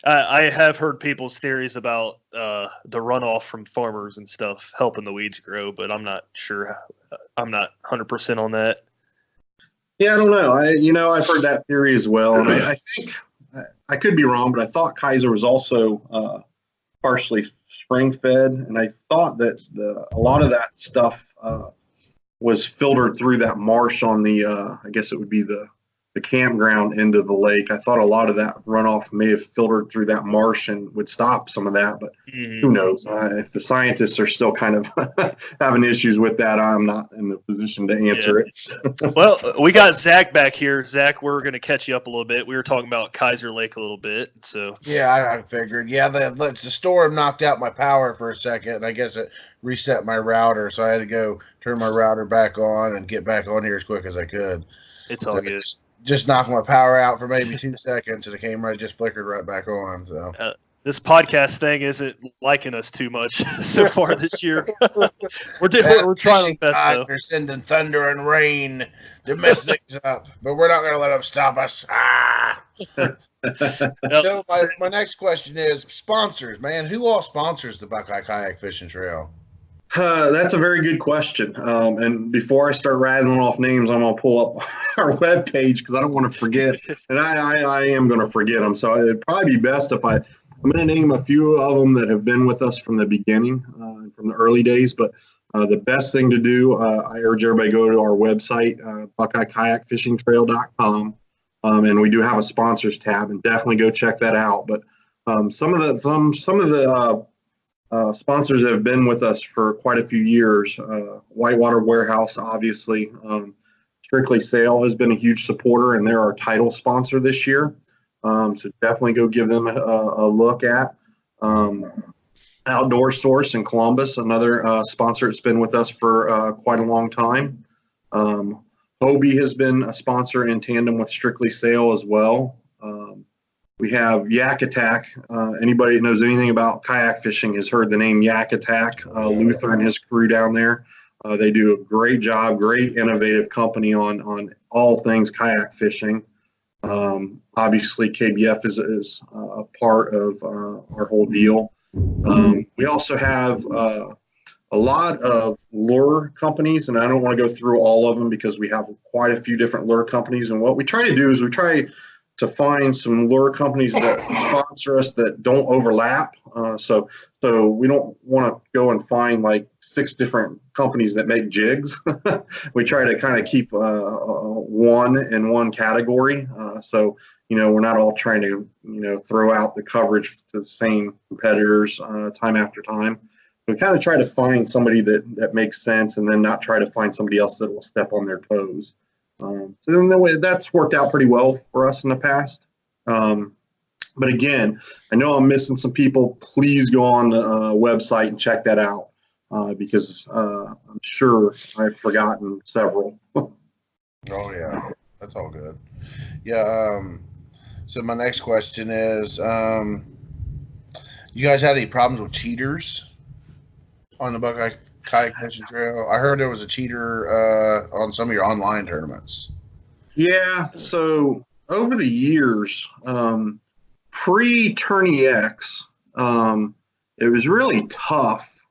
I have heard people's theories about the runoff from farmers and stuff helping the weeds grow, but I'm not sure. I'm not 100% on that. Yeah, I don't know. I've heard that theory as well. And I think I could be wrong, but I thought Kaiser was also partially spring fed, and I thought that a lot of that stuff was filtered through that marsh on the I guess it would be the campground end of the lake. I thought a lot of that runoff may have filtered through that marsh and would stop some of that, but who knows? If the scientists are still kind of having issues with that, I'm not in the position to answer it. Well, we got Zach back here. Zach, we're going to catch you up a little bit. We were talking about Kaiser Lake a little bit. So yeah, I figured. Yeah, the storm knocked out my power for a second, and I guess it reset my router, so I had to go turn my router back on and get back on here as quick as I could. It's all good. Just knocked my power out for maybe 2 seconds, and the camera just flickered right back on. So this podcast thing isn't liking us too much so far this year. we're trying our best though. They're sending thunder and rain to mess things up, but we're not going to let them stop us. So my next question is sponsors, man. Who all sponsors the Buckeye Kayak Fishing Trail? That's a very good question. And before I start rattling off names, I'm going to pull up our webpage because I don't want to forget. And I am going to forget them. So it'd probably be best if I'm going to name a few of them that have been with us from the beginning, from the early days. But the best thing to do, I urge everybody to go to our website, BuckeyeKayakFishingTrail.com. And we do have a sponsors tab, and definitely go check that out. But some of the sponsors have been with us for quite a few years. Whitewater Warehouse, obviously. Strictly Sail has been a huge supporter, and they're our title sponsor this year. So definitely go give them a look at. Outdoor Source in Columbus, another sponsor that's been with us for quite a long time. Hobie has been a sponsor in tandem with Strictly Sail as well. We have Yak Attack. Anybody that knows anything about kayak fishing has heard the name Yak Attack. Luther and his crew down there. They do a great job, great innovative company on all things kayak fishing. Obviously, KBF is a part of our whole deal. We also have a lot of lure companies, and I don't want to go through all of them because we have quite a few different lure companies. And what we try to do is we try to find some lure companies that sponsor us that don't overlap. So we don't want to go and find like 6 different companies that make jigs. We try to kind of keep one in one category. So, we're not all trying to, throw out the coverage to the same competitors time after time. We kind of try to find somebody that makes sense, and then not try to find somebody else that will step on their toes. So then that's worked out pretty well for us in the past. But again, I know I'm missing some people. Please go on the website and check that out because I'm sure I've forgotten several. Oh, yeah. That's all good. Yeah. So my next question is, you guys had any problems with cheaters on the Buckeye Kayak Fishing Trail? I heard there was a cheater on some of your online tournaments. Yeah, so over the years, pre-Tourney X, it was really tough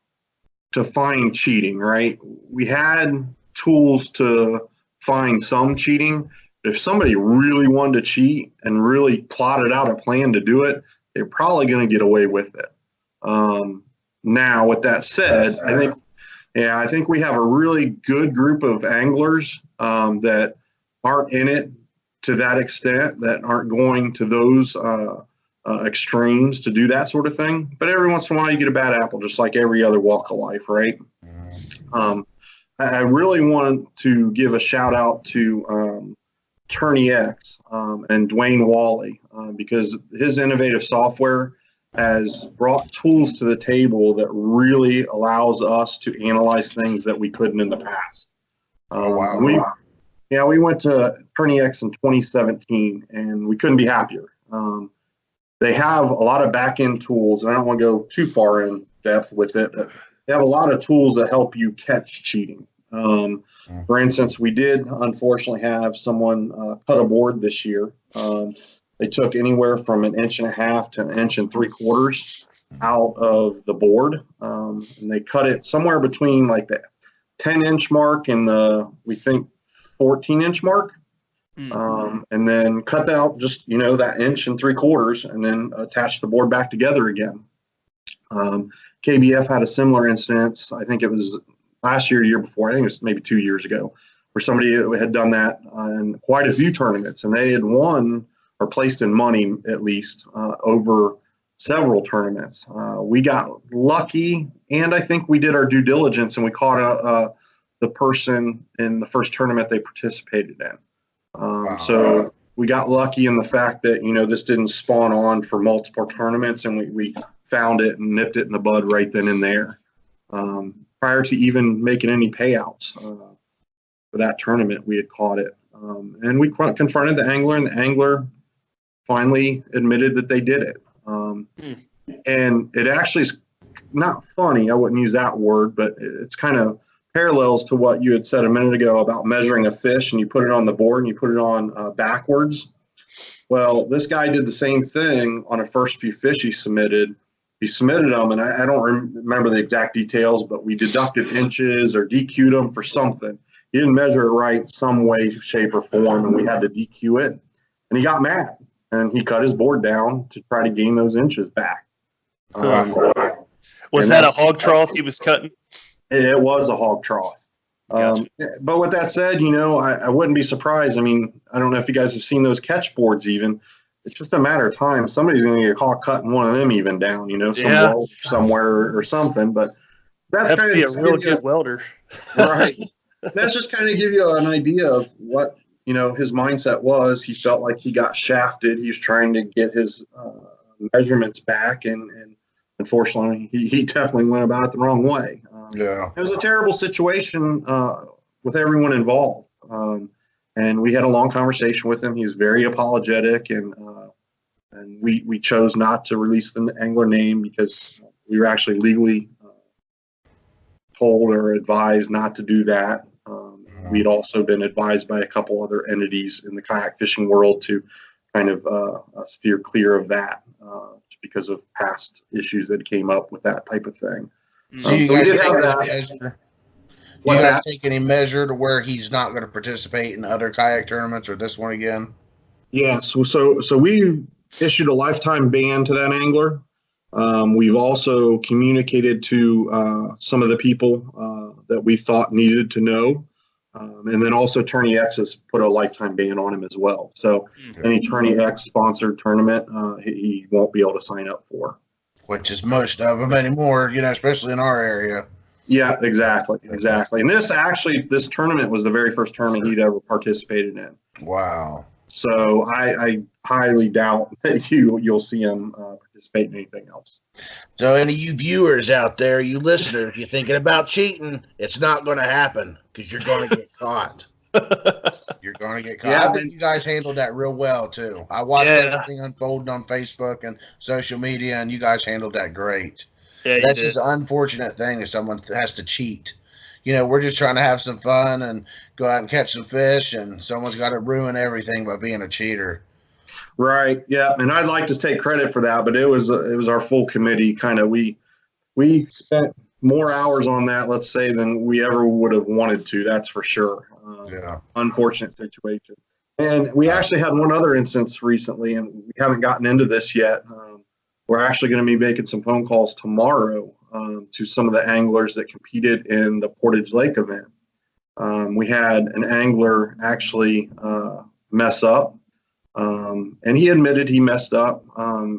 to find cheating, right? We had tools to find some cheating. But if somebody really wanted to cheat and really plotted out a plan to do it, they're probably going to get away with it. Now, with that said, I think we have a really good group of anglers that aren't in it to that extent, that aren't going to those extremes to do that sort of thing. But every once in a while, you get a bad apple, just like every other walk of life, right? I really want to give a shout out to Tourney X and Dwayne Wally because his innovative software has brought tools to the table that really allows us to analyze things that we couldn't in the past. Wow. We went to Tourney X in 2017, and we couldn't be happier. They have a lot of back-end tools, and I don't want to go too far in depth with it, but they have a lot of tools that help you catch cheating. For instance, we did unfortunately have someone cut a board this year. They took anywhere from 1.5 inches to 1.75 inches out of the board, and they cut it somewhere between like the 10-inch mark and the, we think, 14-inch mark. And then cut out just, that 1.75 inches and then attach the board back together again. KBF had a similar instance. I think it was last year, year before. I think it was maybe 2 years ago, where somebody had done that in quite a few tournaments, and they had won or placed in money at least over several tournaments. We got lucky, and I think we did our due diligence, and we caught the person in the first tournament they participated in. So we got lucky in the fact that, this didn't spawn on for multiple tournaments, and we found it and nipped it in the bud right then and there. Prior to even making any payouts for that tournament, we had caught it. And we confronted the angler, and the angler finally admitted that they did it. And it actually is not funny, I wouldn't use that word, but it's kind of parallels to what you had said a minute ago about measuring a fish, and you put it on the board and you put it on backwards. Well, this guy did the same thing on the first few fish he submitted. He submitted them, and I don't remember the exact details, but we deducted inches or DQ'd them for something. He didn't measure it right some way, shape, or form, and we had to DQ it. And he got mad, and he cut his board down to try to gain those inches back. Was that a hog trough he was cutting? It was a hog trough. Gotcha. But with that said, I wouldn't be surprised. I mean, I don't know if you guys have seen those catch boards even. It's just a matter of time. Somebody's going to get caught cutting one of them even down, somewhere or something. But that's Have kind to be of a real good welder. Right. That's just kind of give you an idea of what, his mindset was. He felt like he got shafted. He was trying to get his measurements back, and unfortunately, he definitely went about it the wrong way. It was a terrible situation with everyone involved. And we had a long conversation with him. He was very apologetic, and we chose not to release the angler name because we were actually legally told or advised not to do that. We'd also been advised by a couple other entities in the kayak fishing world to kind of steer clear of that because of past issues that came up with that type of thing. So you guys take any measure to where he's not going to participate in other kayak tournaments or this one again? Yes. So we issued a lifetime ban to that angler. We've also communicated to some of the people that we thought needed to know. And then also Tourney X has put a lifetime ban on him as well. So any Tourney X sponsored tournament, he won't be able to sign up for. Which is most of them anymore, especially in our area. Yeah, exactly. And this tournament was the very first tournament he'd ever participated in. Wow. So I highly doubt that you'll see him participate in anything else. So any of you viewers out there, you listeners, if you're thinking about cheating, it's not going to happen because you're going to get caught. You're going to get caught. Yeah, I think you guys handled that real well, too. I watched everything unfold on Facebook and social media, and you guys handled that great. Yeah, that's just an unfortunate thing if someone has to cheat. We're just trying to have some fun and go out and catch some fish, and someone's got to ruin everything by being a cheater. Right. Yeah. And I'd like to take credit for that, but it was our full committee kind of, we spent more hours on that, let's say, than we ever would have wanted to. That's for sure. Unfortunate situation. And we actually had one other instance recently, and we haven't gotten into this yet. We're actually going to be making some phone calls tomorrow to some of the anglers that competed in the Portage Lake event. We had an angler actually mess up, and he admitted he messed up,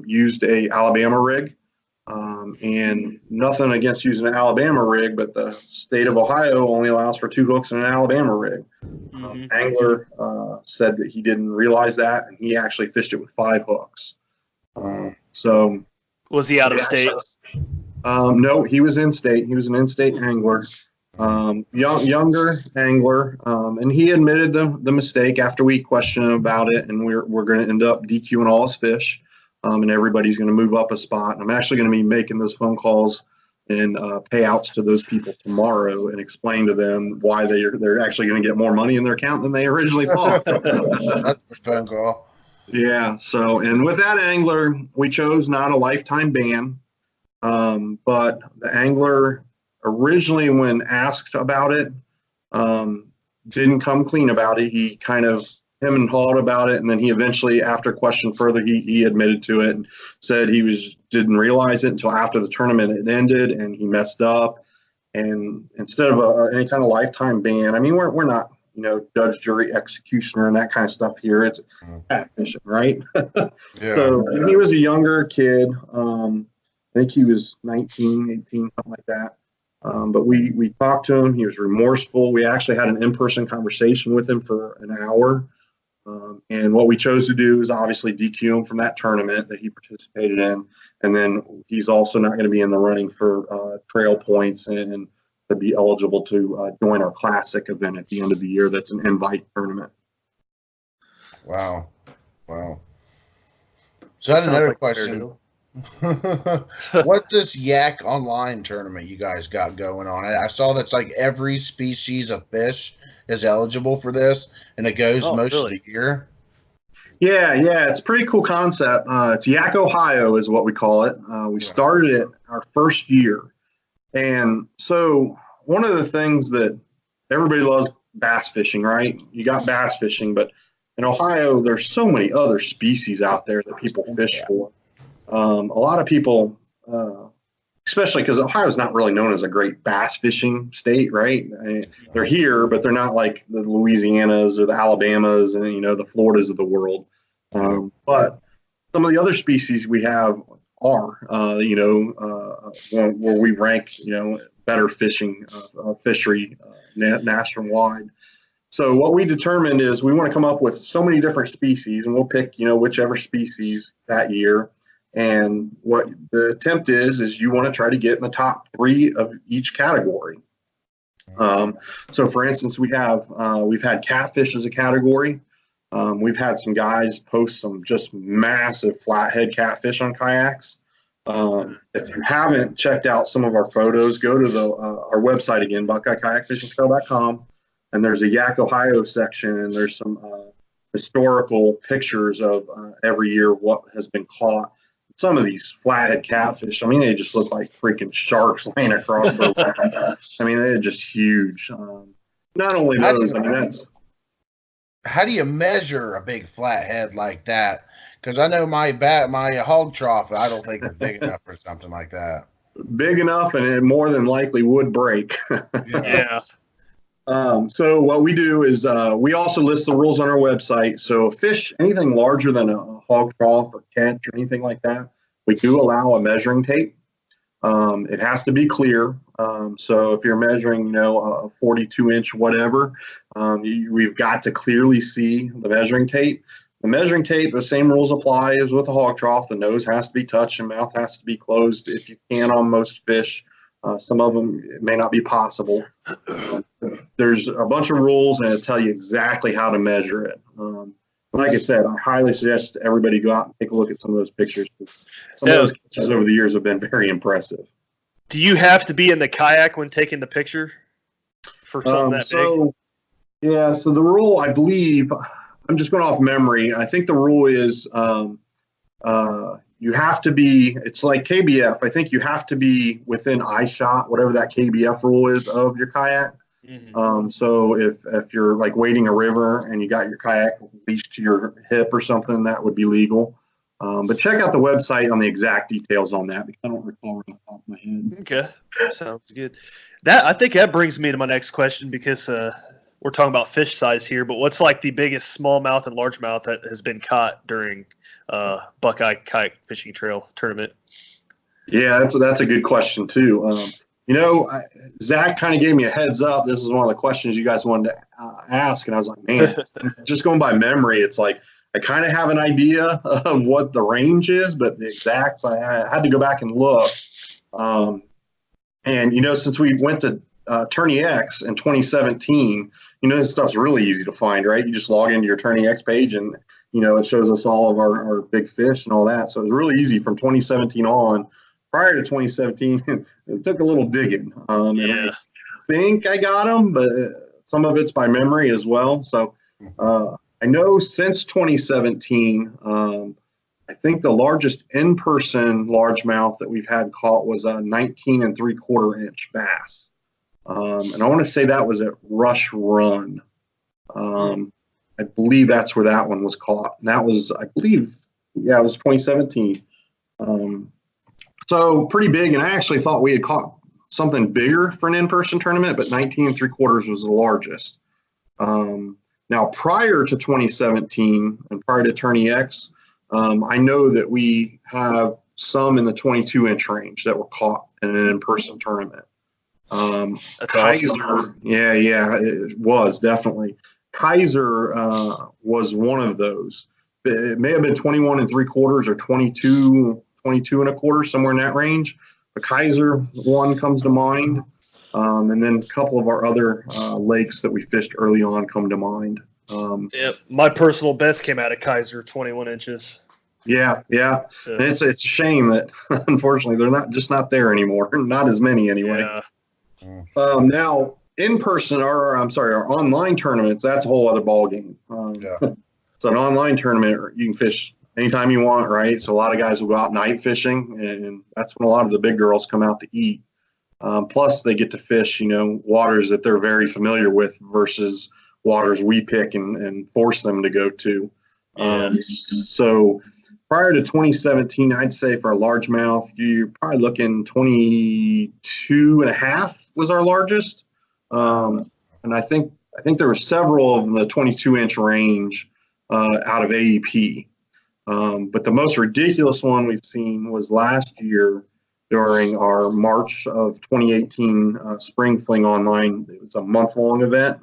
used a Alabama rig, and nothing against using an Alabama rig, but the state of Ohio only allows for 2 hooks in an Alabama rig. Angler said that he didn't realize that, and he actually fished it with 5 hooks. So Was he out of state? No, he was in state. He was an in-state angler, younger angler, and he admitted the mistake after we questioned him about it. And we're going to end up DQing all his fish, and everybody's going to move up a spot. And I'm actually going to be making those phone calls and payouts to those people tomorrow and explain to them why they're actually going to get more money in their account than they originally thought. That's a phone call. Yeah. So, and with that angler, we chose not a lifetime ban, but the angler originally, when asked about it, didn't come clean about it. He kind of him and hawed about it, and then he eventually, after questioned further, he admitted to it and said he didn't realize it until after the tournament had ended, and he messed up. And instead of any kind of lifetime ban, I mean, we're not, judge, jury, executioner, and that kind of stuff here. It's catfishing, right? Yeah. So he was a younger kid. I think he was 19, 18, something like that. But we talked to him. He was remorseful. We actually had an in-person conversation with him for an hour. And what we chose to do is obviously DQ him from that tournament that he participated in. And then he's also not going to be in the running for trail points and to be eligible to join our classic event at the end of the year. That's an invite tournament. Wow. So that's another question. What's this Yak online tournament you guys got going on? I saw that's like every species of fish is eligible for this, and it goes most of the year. Yeah, it's a pretty cool concept. It's Yak Ohio is what we call it. We started it our first year, and so one of the things that everybody loves bass fishing, right? You got bass fishing, but in Ohio there's so many other species out there that people fish for. A lot of people, especially because Ohio is not really known as a great bass fishing state, right? I mean, they're here, but they're not like the Louisianas or the Alabamas and, the Floridas of the world. But some of the other species we have are, where we rank, better fishing, fishery nationwide. So what we determined is we want to come up with so many different species, and we'll pick, whichever species that year. And what the attempt is you want to try to get in the top 3 of each category. So for instance, we've had catfish as a category. We've had some guys post some just massive flathead catfish on kayaks. If you haven't checked out some of our photos, go to our website again, BuckeyeKayakFishingTrail.com, and there's a Yak Ohio section, and there's some historical pictures of every year what has been caught. Some of these flathead catfish, I mean, they just look like freaking sharks laying across the water. I mean, they're just huge. Not only those, how do you measure a big flathead like that? Because I know my hog trough, I don't think is big enough for something like that. Big enough, and it more than likely would break. Yeah. So what we do is we also list the rules on our website. So fish, anything larger than a hog trough or catch or anything like that, we do allow a measuring tape. It has to be clear. So if you're measuring, a 42-inch whatever, we've got to clearly see the measuring tape. The measuring tape, the same rules apply as with a hog trough. The nose has to be touched and mouth has to be closed if you can on most fish. Some of them, it may not be possible. There's a bunch of rules, and it'll tell you exactly how to measure it. Like I said, I highly suggest everybody go out and take a look at some of those pictures. Some of those pictures over the years have been very impressive. Do you have to be in the kayak when taking the picture for something that big? Yeah, so the rule, I believe, I'm just going off memory. I think the rule is you have to be, it's like KBF. I think you have to be within eye shot, whatever that KBF rule is of your kayak. Mm-hmm. So if you're like wading a river and you got your kayak leashed to your hip or something, that would be legal. But check out the website on the exact details on that, because I don't recall right off the top of my head. Okay, sounds good. I think that brings me to my next question, because we're talking about fish size here, but what's like the biggest smallmouth and largemouth that has been caught during Buckeye Kayak Fishing Trail tournament? Yeah, that's a good question too. Zach kind of gave me a heads up. This is one of the questions you guys wanted to ask, and I was like, man, just going by memory, it's like I kind of have an idea of what the range is, but the exacts, I had to go back and look. And, you know, since we went to Tourney X in 2017, you know, this stuff's really easy to find, right? You just log into your Tourney X page and, you know, it shows us all of our big fish and all that. So it was really easy from 2017 on. Prior to 2017, it took a little digging. And I think I got them, but some of it's by memory as well. So I know since 2017, I think the largest in-person largemouth that we've had caught was a 19 3/4 inch bass. And I want to say that was at Rush Run. I believe that's where that one was caught. And that was, I believe, it was 2017. So pretty big. And I actually thought we had caught something bigger for an in-person tournament, but 19 3/4 was the largest. Now, prior to 2017 and prior to Tourney X, I know that we have some in the 22-inch range that were caught in an in-person tournament. That's Kaiser, awesome. yeah, it was definitely. Kaiser was one of those. It may have been 21 3/4 or 22 1/4, somewhere in that range. The Kaiser one comes to mind. And then a couple of our other lakes that we fished early on come to mind. My personal best came out of Kaiser, 21 inches. Yeah. And it's a shame that unfortunately they're not there anymore. Not as many anyway. Yeah. Now in person, our online tournaments, that's a whole other ball game. So an online tournament, you can fish anytime you want, right? So a lot of guys will go out night fishing, and that's when a lot of the big girls come out to eat. Plus, they get to fish, you know, waters that they're very familiar with versus waters we pick and force them to go to. So prior to 2017, I'd say for a largemouth, you're probably looking 22.5 was our largest. And I think there were several of the 22-inch range out of AEP. But the most ridiculous one we've seen was last year during our March of 2018 Spring Fling Online. It was a month-long event.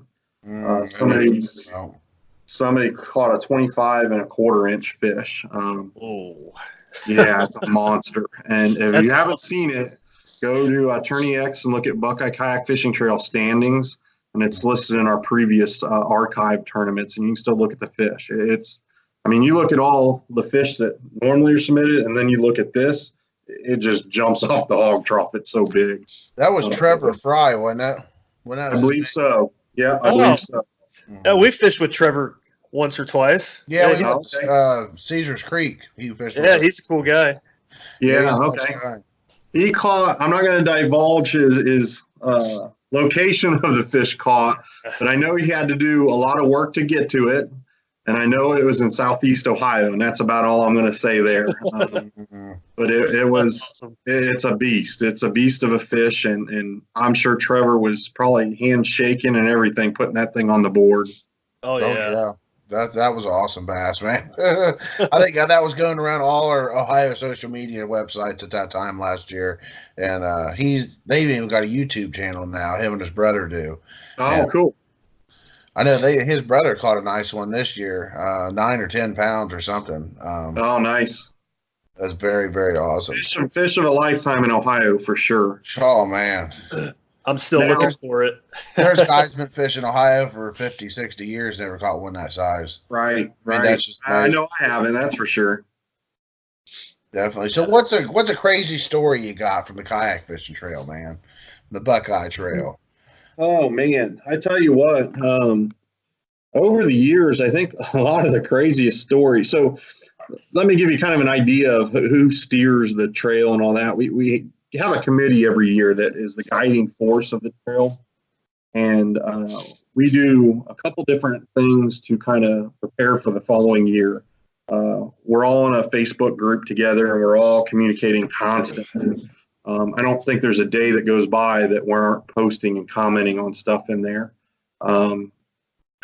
Somebody caught a 25 1/4 inch fish. Yeah, it's a monster. And if you haven't seen it, go to Tourney X and look at Buckeye Kayak Fishing Trail standings, and it's listed in our previous archive tournaments, and you can still look at the fish. You look at all the fish that normally are submitted, and then you look at this, it just jumps off the hog trough. It's so big. That was Trevor Fry, wasn't it? I believe so. Yeah, I believe so. Yeah, we fished with Trevor once or twice. Yeah, we went Caesar's Creek. He fished with he's a cool guy. Yeah, okay. He caught, I'm not going to divulge his location of the fish caught, but I know he had to do a lot of work to get to it. And I know it was in Southeast Ohio, and that's about all I'm going to say there. But it's a beast. It's a beast of a fish, and I'm sure Trevor was probably handshaking and everything, putting that thing on the board. Oh yeah. That was an awesome bass, man. I think that was going around all our Ohio social media websites at that time last year. And they've even got a YouTube channel now, him and his brother do. Oh, cool. I know his brother caught a nice one this year, 9 or 10 pounds or something. Oh, nice. That's very, very awesome. Fish of a lifetime in Ohio for sure. Oh, man. I'm still looking for it. There's guys been fishing Ohio for 50, 60 years, never caught one that size. Right. That's just I know I haven't, that's for sure. Definitely. So what's a crazy story you got from the kayak fishing trail, man? The Buckeye Trail. Oh, man. I tell you what, over the years, I think a lot of the craziest stories. So let me give you kind of an idea of who steers the trail and all that. We have a committee every year that is the guiding force of the trail. And we do a couple different things to kind of prepare for the following year. We're all in a Facebook group together, and we're all communicating constantly. I don't think there's a day that goes by that we aren't posting and commenting on stuff in there in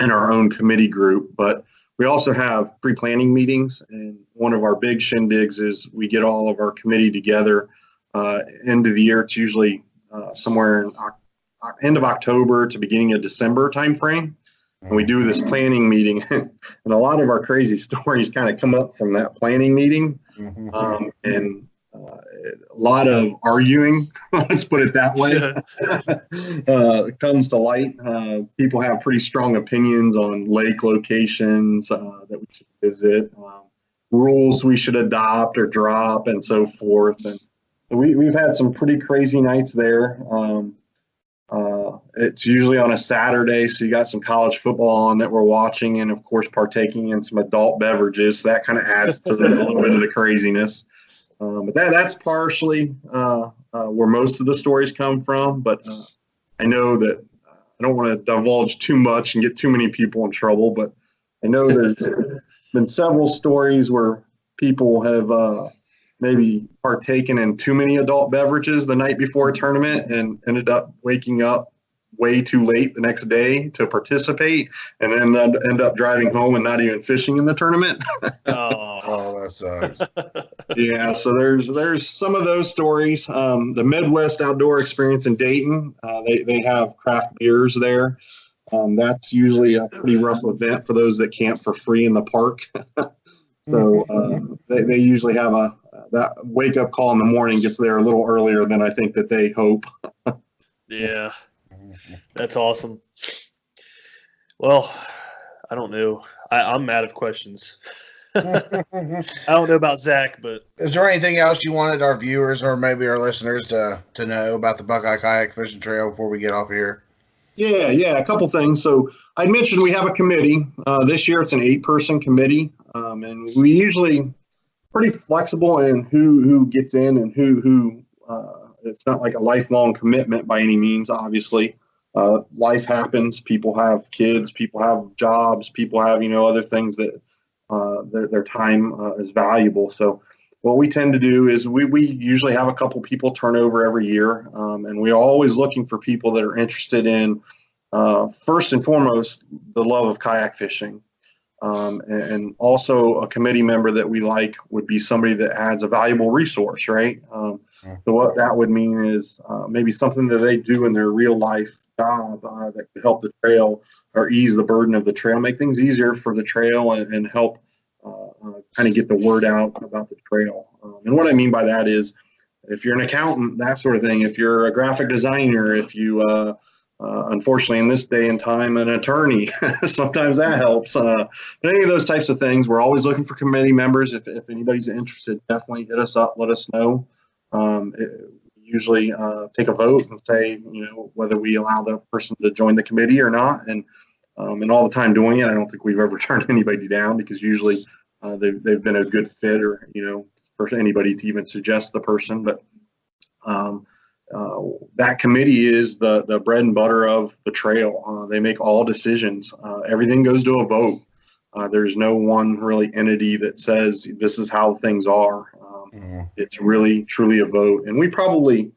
our own committee group. But we also have pre-planning meetings, and one of our big shindigs is we get all of our committee together end of the year. It's usually somewhere in end of October to beginning of December timeframe. and we do this planning meeting, and a lot of our crazy stories kind of come up from that planning meeting, and a lot of arguing, let's put it that way, comes to light. People have pretty strong opinions on lake locations that we should visit, rules we should adopt or drop, and so forth. And we've had some pretty crazy nights there. It's usually on a Saturday, so you got some college football on that we're watching, and of course partaking in some adult beverages. So that kind of adds to a little bit of the craziness. But that's partially where most of the stories come from. But I know that I don't want to divulge too much and get too many people in trouble. But I know there's been several stories where people have maybe partaken in too many adult beverages the night before a tournament and ended up waking up way too late the next day to participate, and then end up driving home and not even fishing in the tournament. Oh, that sucks. Yeah, so there's some of those stories. The Midwest Outdoor Experience in Dayton, they have craft beers there. That's usually a pretty rough event for those that camp for free in the park. So they usually have that wake up call in the morning gets there a little earlier than I think that they hope. Yeah, that's awesome. Well, I don't know. I'm out of questions. I don't know about Zach, but is there anything else you wanted our viewers or maybe our listeners to know about the Buckeye Kayak Fishing Trail before we get off here? Yeah, a couple things. So I mentioned we have a committee. This year it's an 8-person committee, and we usually pretty flexible in who gets in and who. It's not like a lifelong commitment by any means. Obviously, life happens. People have kids. People have jobs. People have other things that their time is valuable. So what we tend to do is we usually have a couple people turn over every year, and we're always looking for people that are interested in first and foremost the love of kayak fishing. And also a committee member that we like would be somebody that adds a valuable resource, right? So what that would mean is maybe something that they do in their real life job that could help the trail or ease the burden of the trail, make things easier for the trail and help kind of get the word out about the trail. And what I mean by that is if you're an accountant, that sort of thing, if you're a graphic designer, if you unfortunately, in this day and time, an attorney, sometimes that helps. But any of those types of things, we're always looking for committee members. If anybody's interested, definitely hit us up, let us know. Usually take a vote and say, whether we allow the person to join the committee or not. And all the time doing it, I don't think we've ever turned anybody down because usually they've been a good fit or, for anybody to even suggest the person. But that committee is the bread and butter of the trail. They make all decisions. Everything goes to a vote. There's no one really entity that says this is how things are. It's really, truly a vote. And we probably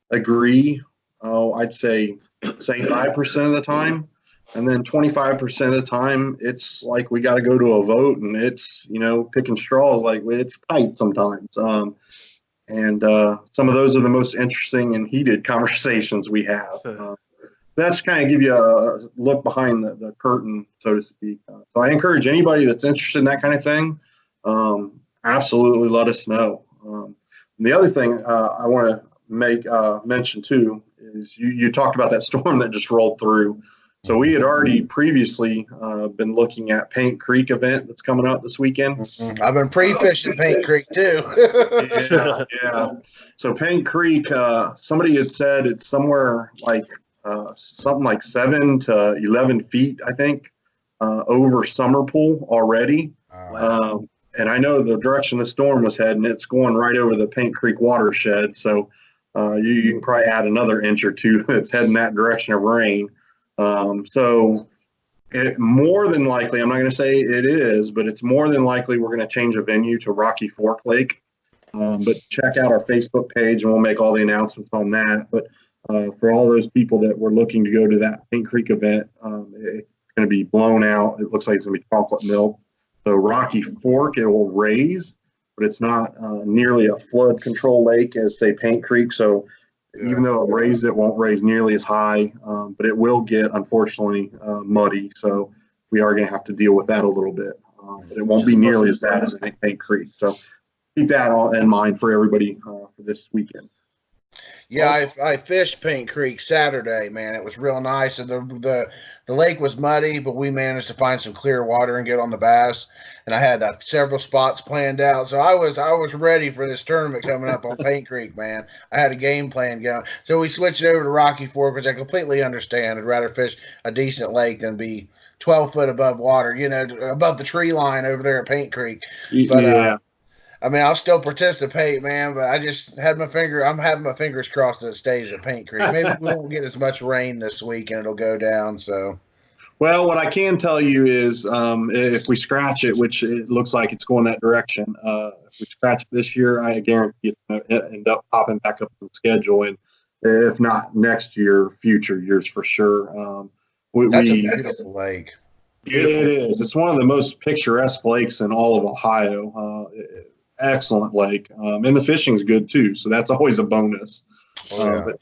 agree, I'd say 5% of the time. And then 25% of the time, it's like we got to go to a vote and it's, picking straws, like it's tight sometimes. And some of those are the most interesting and heated conversations we have. That's kind of give you a look behind the curtain, so to speak. So I encourage anybody that's interested in that kind of thing, absolutely let us know. The other thing I want to make mention too is you talked about that storm that just rolled through. So we had already previously been looking at Paint Creek event that's coming up this weekend. I've been pre-fishing Paint Creek too. Yeah. So Paint Creek, somebody had said it's somewhere like something like 7 to 11 feet, I think, over Summer Pool already. Wow. And I know the direction the storm was heading, it's going right over the Paint Creek watershed. So you can probably add another inch or two that's heading that direction of rain. So it more than likely, I'm not going to say it is, but it's more than likely we're going to change a venue to Rocky Fork Lake. But check out our Facebook page and we'll make all the announcements on that. But for all those people that were looking to go to that Paint Creek event, it's going to be blown out. It looks like it's going to be chocolate milk. So Rocky Fork, it will raise, but it's not nearly a flood control lake as, say, Paint Creek. So Even though it won't raise nearly as high, but it will get, unfortunately, muddy. So we are going to have to deal with that a little bit. But it won't be nearly as bad as Paint Creek. So keep that all in mind for everybody for this weekend. Yeah, I fished Paint Creek Saturday, man. It was real nice, and the lake was muddy, but we managed to find some clear water and get on the bass. And I had several spots planned out, so I was ready for this tournament coming up on Paint Creek, man. I had a game plan going, so we switched over to Rocky Fork, which I completely understand. I'd rather fish a decent lake than be 12 foot above water, above the tree line over there at Paint Creek. But yeah. I mean, I'll still participate, man, but I just I'm having my fingers crossed that it stays at Paint Creek. Maybe we won't get as much rain this week and it'll go down. So, well, what I can tell you is if we scratch it, which it looks like it's going that direction, if we scratch it this year, I guarantee it's going to end up popping back up on the schedule. And if not next year, future years for sure. That's a beautiful lake. Beautiful. It is. It's one of the most picturesque lakes in all of Ohio. Excellent lake, and the fishing's good too, so that's always a bonus. But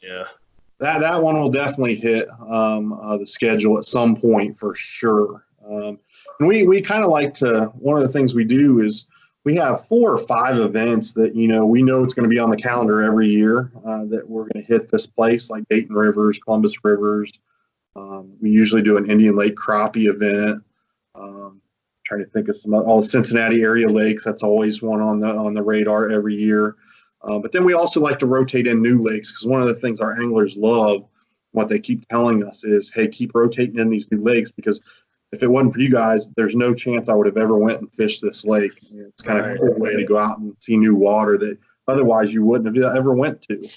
that one will definitely hit the schedule at some point for sure. And we kind of like to. One of the things we do is we have 4 or 5 events that we know it's going to be on the calendar every year that we're going to hit this place, like Dayton Rivers, Columbus Rivers. We usually do an Indian Lake crappie event. Trying to think of all the Cincinnati area lakes. That's always one on the radar every year. But then we also like to rotate in new lakes, because one of the things our anglers love, what they keep telling us is, hey, keep rotating in these new lakes, because if it wasn't for you guys, there's no chance I would have ever went and fished this lake. It's kind of a cool way to go out and see new water that otherwise you wouldn't have ever went to.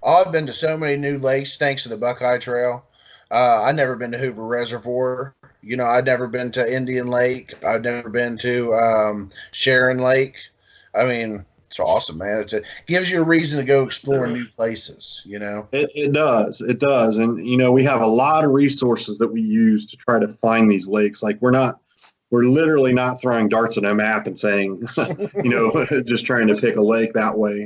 I've been to so many new lakes thanks to the Buckeye Trail. I've never been to Hoover Reservoir. I've never been to Indian Lake. I've never been to Sharon Lake. I mean, it's awesome, man. It gives you a reason to go explore new places, It does. It does. And, we have a lot of resources that we we to try to find these lakes. Like we're literally not throwing darts at a map and saying, just trying to pick a lake that way.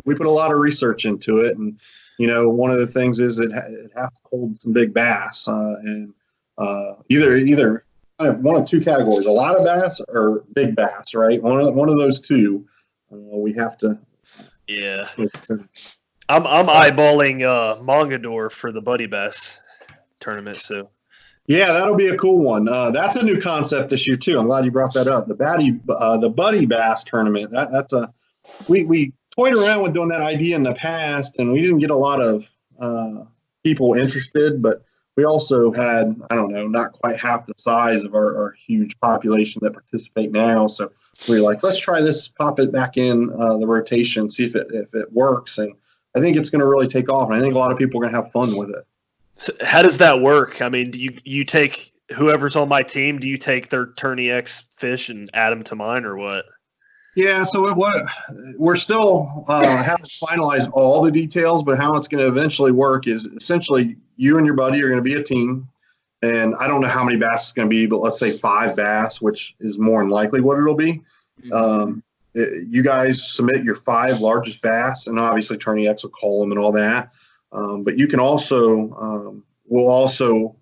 We put a lot of research into it. And, one of the things is it has to hold some big bass and either kind of one of 2 categories, a lot of bass or big bass, right? One of those two, we have to. Yeah. I'm eyeballing Mongador for the Buddy Bass tournament. So. Yeah, that'll be a cool one. That's a new concept this year too. I'm glad you brought that up. The Buddy Bass tournament. That's we toyed around with doing that idea in the past, and we didn't get a lot of people interested. But we also had, I don't know, not quite half the size of our huge population that participate now. So we were like, let's try this, pop it back in the rotation, see if it works. And I think it's going to really take off. And I think a lot of people are going to have fun with it. So how does that work? I mean, do you take whoever's on my team? Do you take their Tourney X fish and add them to mine, or what? Yeah, so we're still haven't finalized all the details, but how it's going to eventually work is essentially you and your buddy are going to be a team, and I don't know how many bass it's going to be, but let's say 5 bass, which is more than likely what it'll be. You guys submit your 5 largest bass, and obviously Tourney X will call them and all that. But you can also, we'll also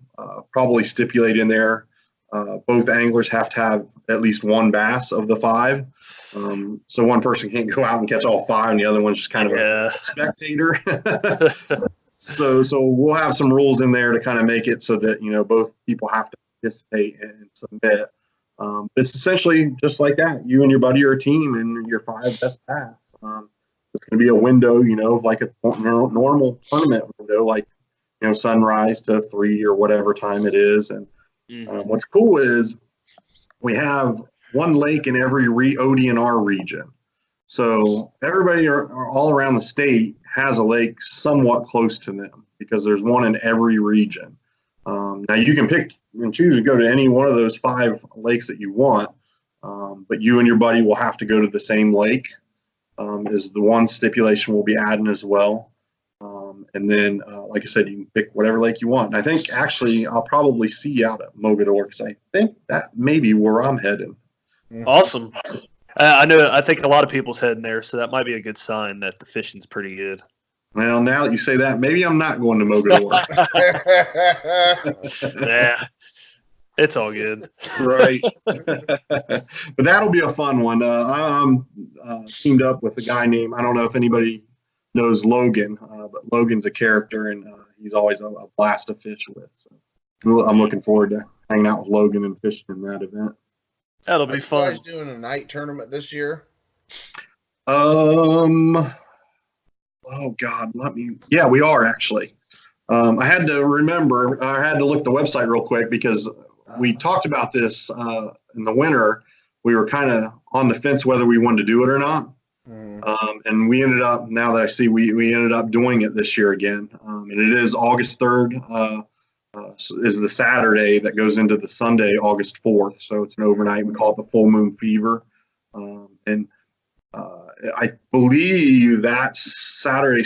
probably stipulate in there, both anglers have to have at least 1 bass of the 5. So one person can't go out and catch all 5, and the other one's just kind of a spectator. So we'll have some rules in there to kind of make it so that, both people have to participate and submit. It's essentially just like that. You and your buddy are a team, and your 5 best bass. It's going to be a window, of like a normal tournament window, like, sunrise to 3 or whatever time it is. And what's cool is we have 1 lake in every ODNR region. So everybody all around the state has a lake somewhat close to them, because there's one in every region. Now you can pick and choose to go to any one of those 5 lakes that you want, but you and your buddy will have to go to the same lake. Is the one stipulation we'll be adding as well. And then, like I said, you can pick whatever lake you want. And I think actually I'll probably see you out at Mogador, because I think that may be where I'm heading. Awesome. I think a lot of people's heading there, so that might be a good sign that the fishing's pretty good. Well, now that you say that, maybe I'm not going to Moga to work. Yeah, it's all good. Right. But that'll be a fun one. I'm teamed up with a guy named, I don't know if anybody knows Logan, but Logan's a character, and he's always a blast to fish with. So I'm looking forward to hanging out with Logan and fishing in that event. That'll be fun. Are you guys doing a night tournament this year? Oh God, yeah, we are actually. I had to look at the website real quick because we talked about this in the winter. We were kind of on the fence whether we wanted to do it or not. And we ended up, now that I see, we ended up doing it this year again. And it is August 3rd, is the Saturday that goes into the Sunday, August 4th. So it's an overnight. We call it the Full Moon Fever. I believe that Saturday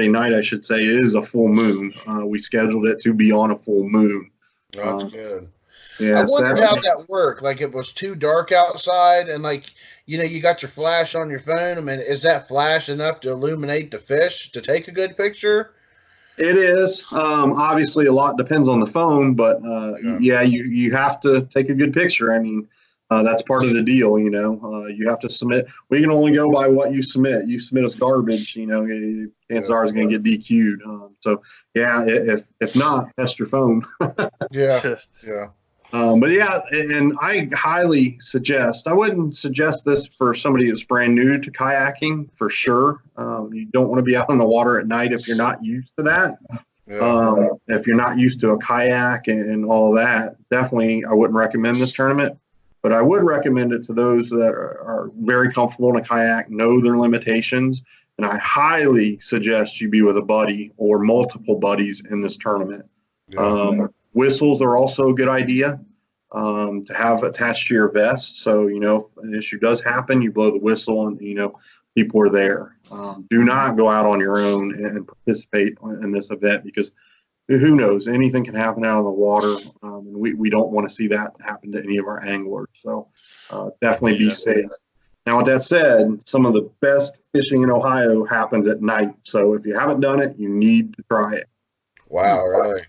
night, I should say, is a full moon. We scheduled it to be on a full moon. That's good. Yeah, I wonder how that worked. Like, it was too dark outside, and you got your flash on your phone. I mean, is that flash enough to illuminate the fish to take a good picture? It is. Obviously, a lot depends on the phone, but yeah, you have to take a good picture. I mean, that's part of the deal, you have to submit. We can only go by what you submit. You submit us garbage, chances are it's going to get DQ'd. So yeah, if not, test your phone. Yeah. But yeah, and I highly suggest, I wouldn't suggest this for somebody that's brand new to kayaking for sure. You don't want to be out on the water at night if you're not used to that. If you're not used to a kayak and all that, definitely I wouldn't recommend this tournament. But I would recommend it to those that are very comfortable in a kayak, know their limitations, and I highly suggest you be with a buddy or multiple buddies in this tournament. Whistles are also a good idea to have attached to your vest. So, if an issue does happen, you blow the whistle and, people are there. Do not go out on your own and participate in this event because who knows, anything can happen out of the water. And we don't want to see that happen to any of our anglers. So definitely be safe. Now, with that said, some of the best fishing in Ohio happens at night. So if you haven't done it, you need to try it. Wow, really?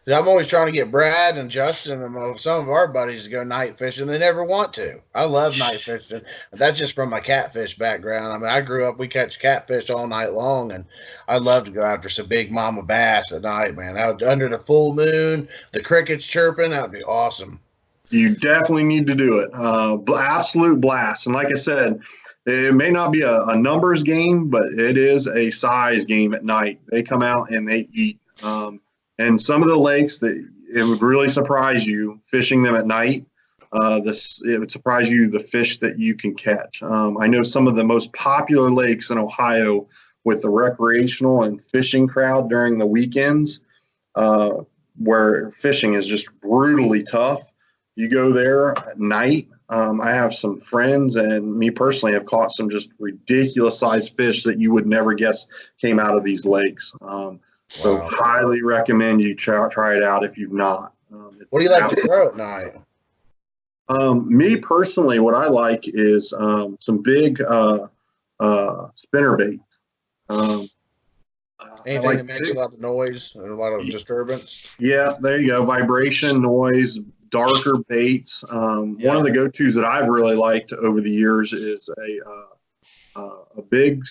I'm always trying to get Brad and Justin and some of our buddies to go night fishing. They never want to. I love night fishing. That's just from my catfish background. I mean, I grew up, we catch catfish all night long, and I love to go after some big mama bass at night, man. Out under the full moon, the crickets chirping, that would be awesome. You definitely need to do it. Absolute blast. And like I said, it may not be a numbers game, but it is a size game at night. They come out and they eat. And some of the lakes that it would really surprise you fishing them at night. It would surprise you the fish that you can catch. I know some of the most popular lakes in Ohio with the recreational and fishing crowd during the weekends, where fishing is just brutally tough. You go there at night. I have some friends and me personally have caught some just ridiculous sized fish that you would never guess came out of these lakes. So highly recommend you try it out if you've not. What do you like to throw at night? Me personally, what I like is some big spinner bait. Anything that makes a lot of noise and a lot of disturbance? Yeah, there you go. Vibration, noise, darker baits. One of the go-tos that I've really liked over the years is a big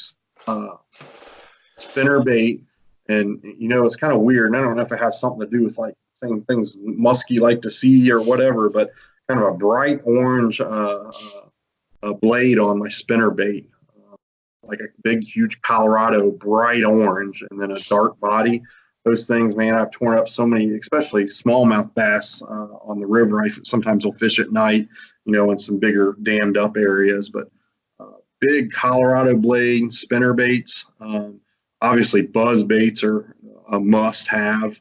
spinner bait. And, it's kind of weird. And I don't know if it has something to do with like saying things musky like to see or whatever, but kind of a bright orange blade on my spinner bait, like a big, huge Colorado bright orange, and then a dark body. Those things, man, I've torn up so many, especially smallmouth bass on the river. I sometimes will fish at night, in some bigger dammed up areas, but big Colorado blade spinner baits. Obviously, buzz baits are a must-have.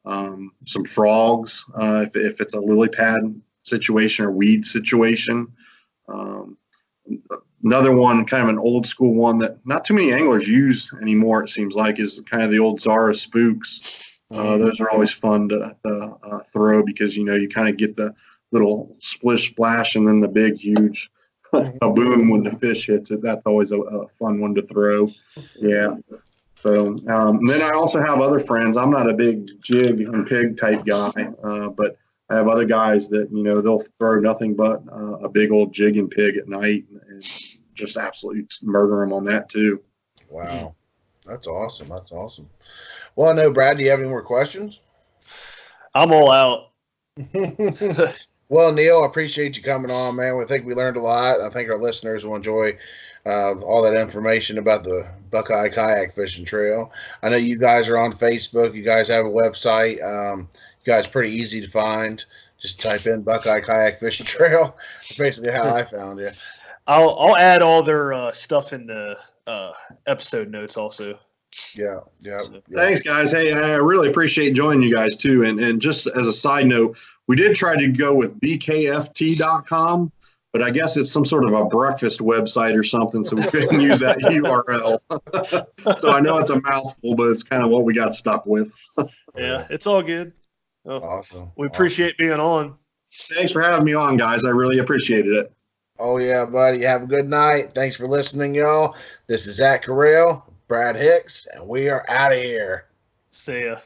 Some frogs, if it's a lily pad situation or weed situation. Another one, kind of an old school one that not too many anglers use anymore, it seems like, is kind of the old Zara spooks. Those are always fun to throw because, you kind of get the little splish splash and then the big, huge boom when the fish hits it. That's always a fun one to throw. Yeah. So and then I also have other friends. I'm not a big jig and pig type guy, but I have other guys that, you know, they'll throw nothing but a big old jig and pig at night and just absolutely murder them on that too. Wow. That's awesome. That's awesome. Well, I know, Brad, do you have any more questions? I'm all out. Well, Neil, I appreciate you coming on, man. I think we learned a lot. I think our listeners will enjoy all that information about the Buckeye Kayak Fishing Trail. I know you guys are on Facebook. You guys have a website. You guys are pretty easy to find. Just type in Buckeye Kayak Fishing Trail. That's basically how I found you. I'll add all their stuff in the episode notes also. Yeah. Thanks, guys. Hey, I really appreciate joining you guys too. And just as a side note, we did try to go with bkft.com, but I guess it's some sort of a breakfast website or something, so we couldn't use that URL. So I know it's a mouthful, but it's kind of what we got stuck with. Yeah, it's all good. Oh, Awesome. We appreciate being on. Thanks for having me on, guys. I really appreciated it. Oh, yeah, buddy. Have a good night. Thanks for listening, y'all. This is Zach Carrell, Brad Hicks, and we are out of here. See ya.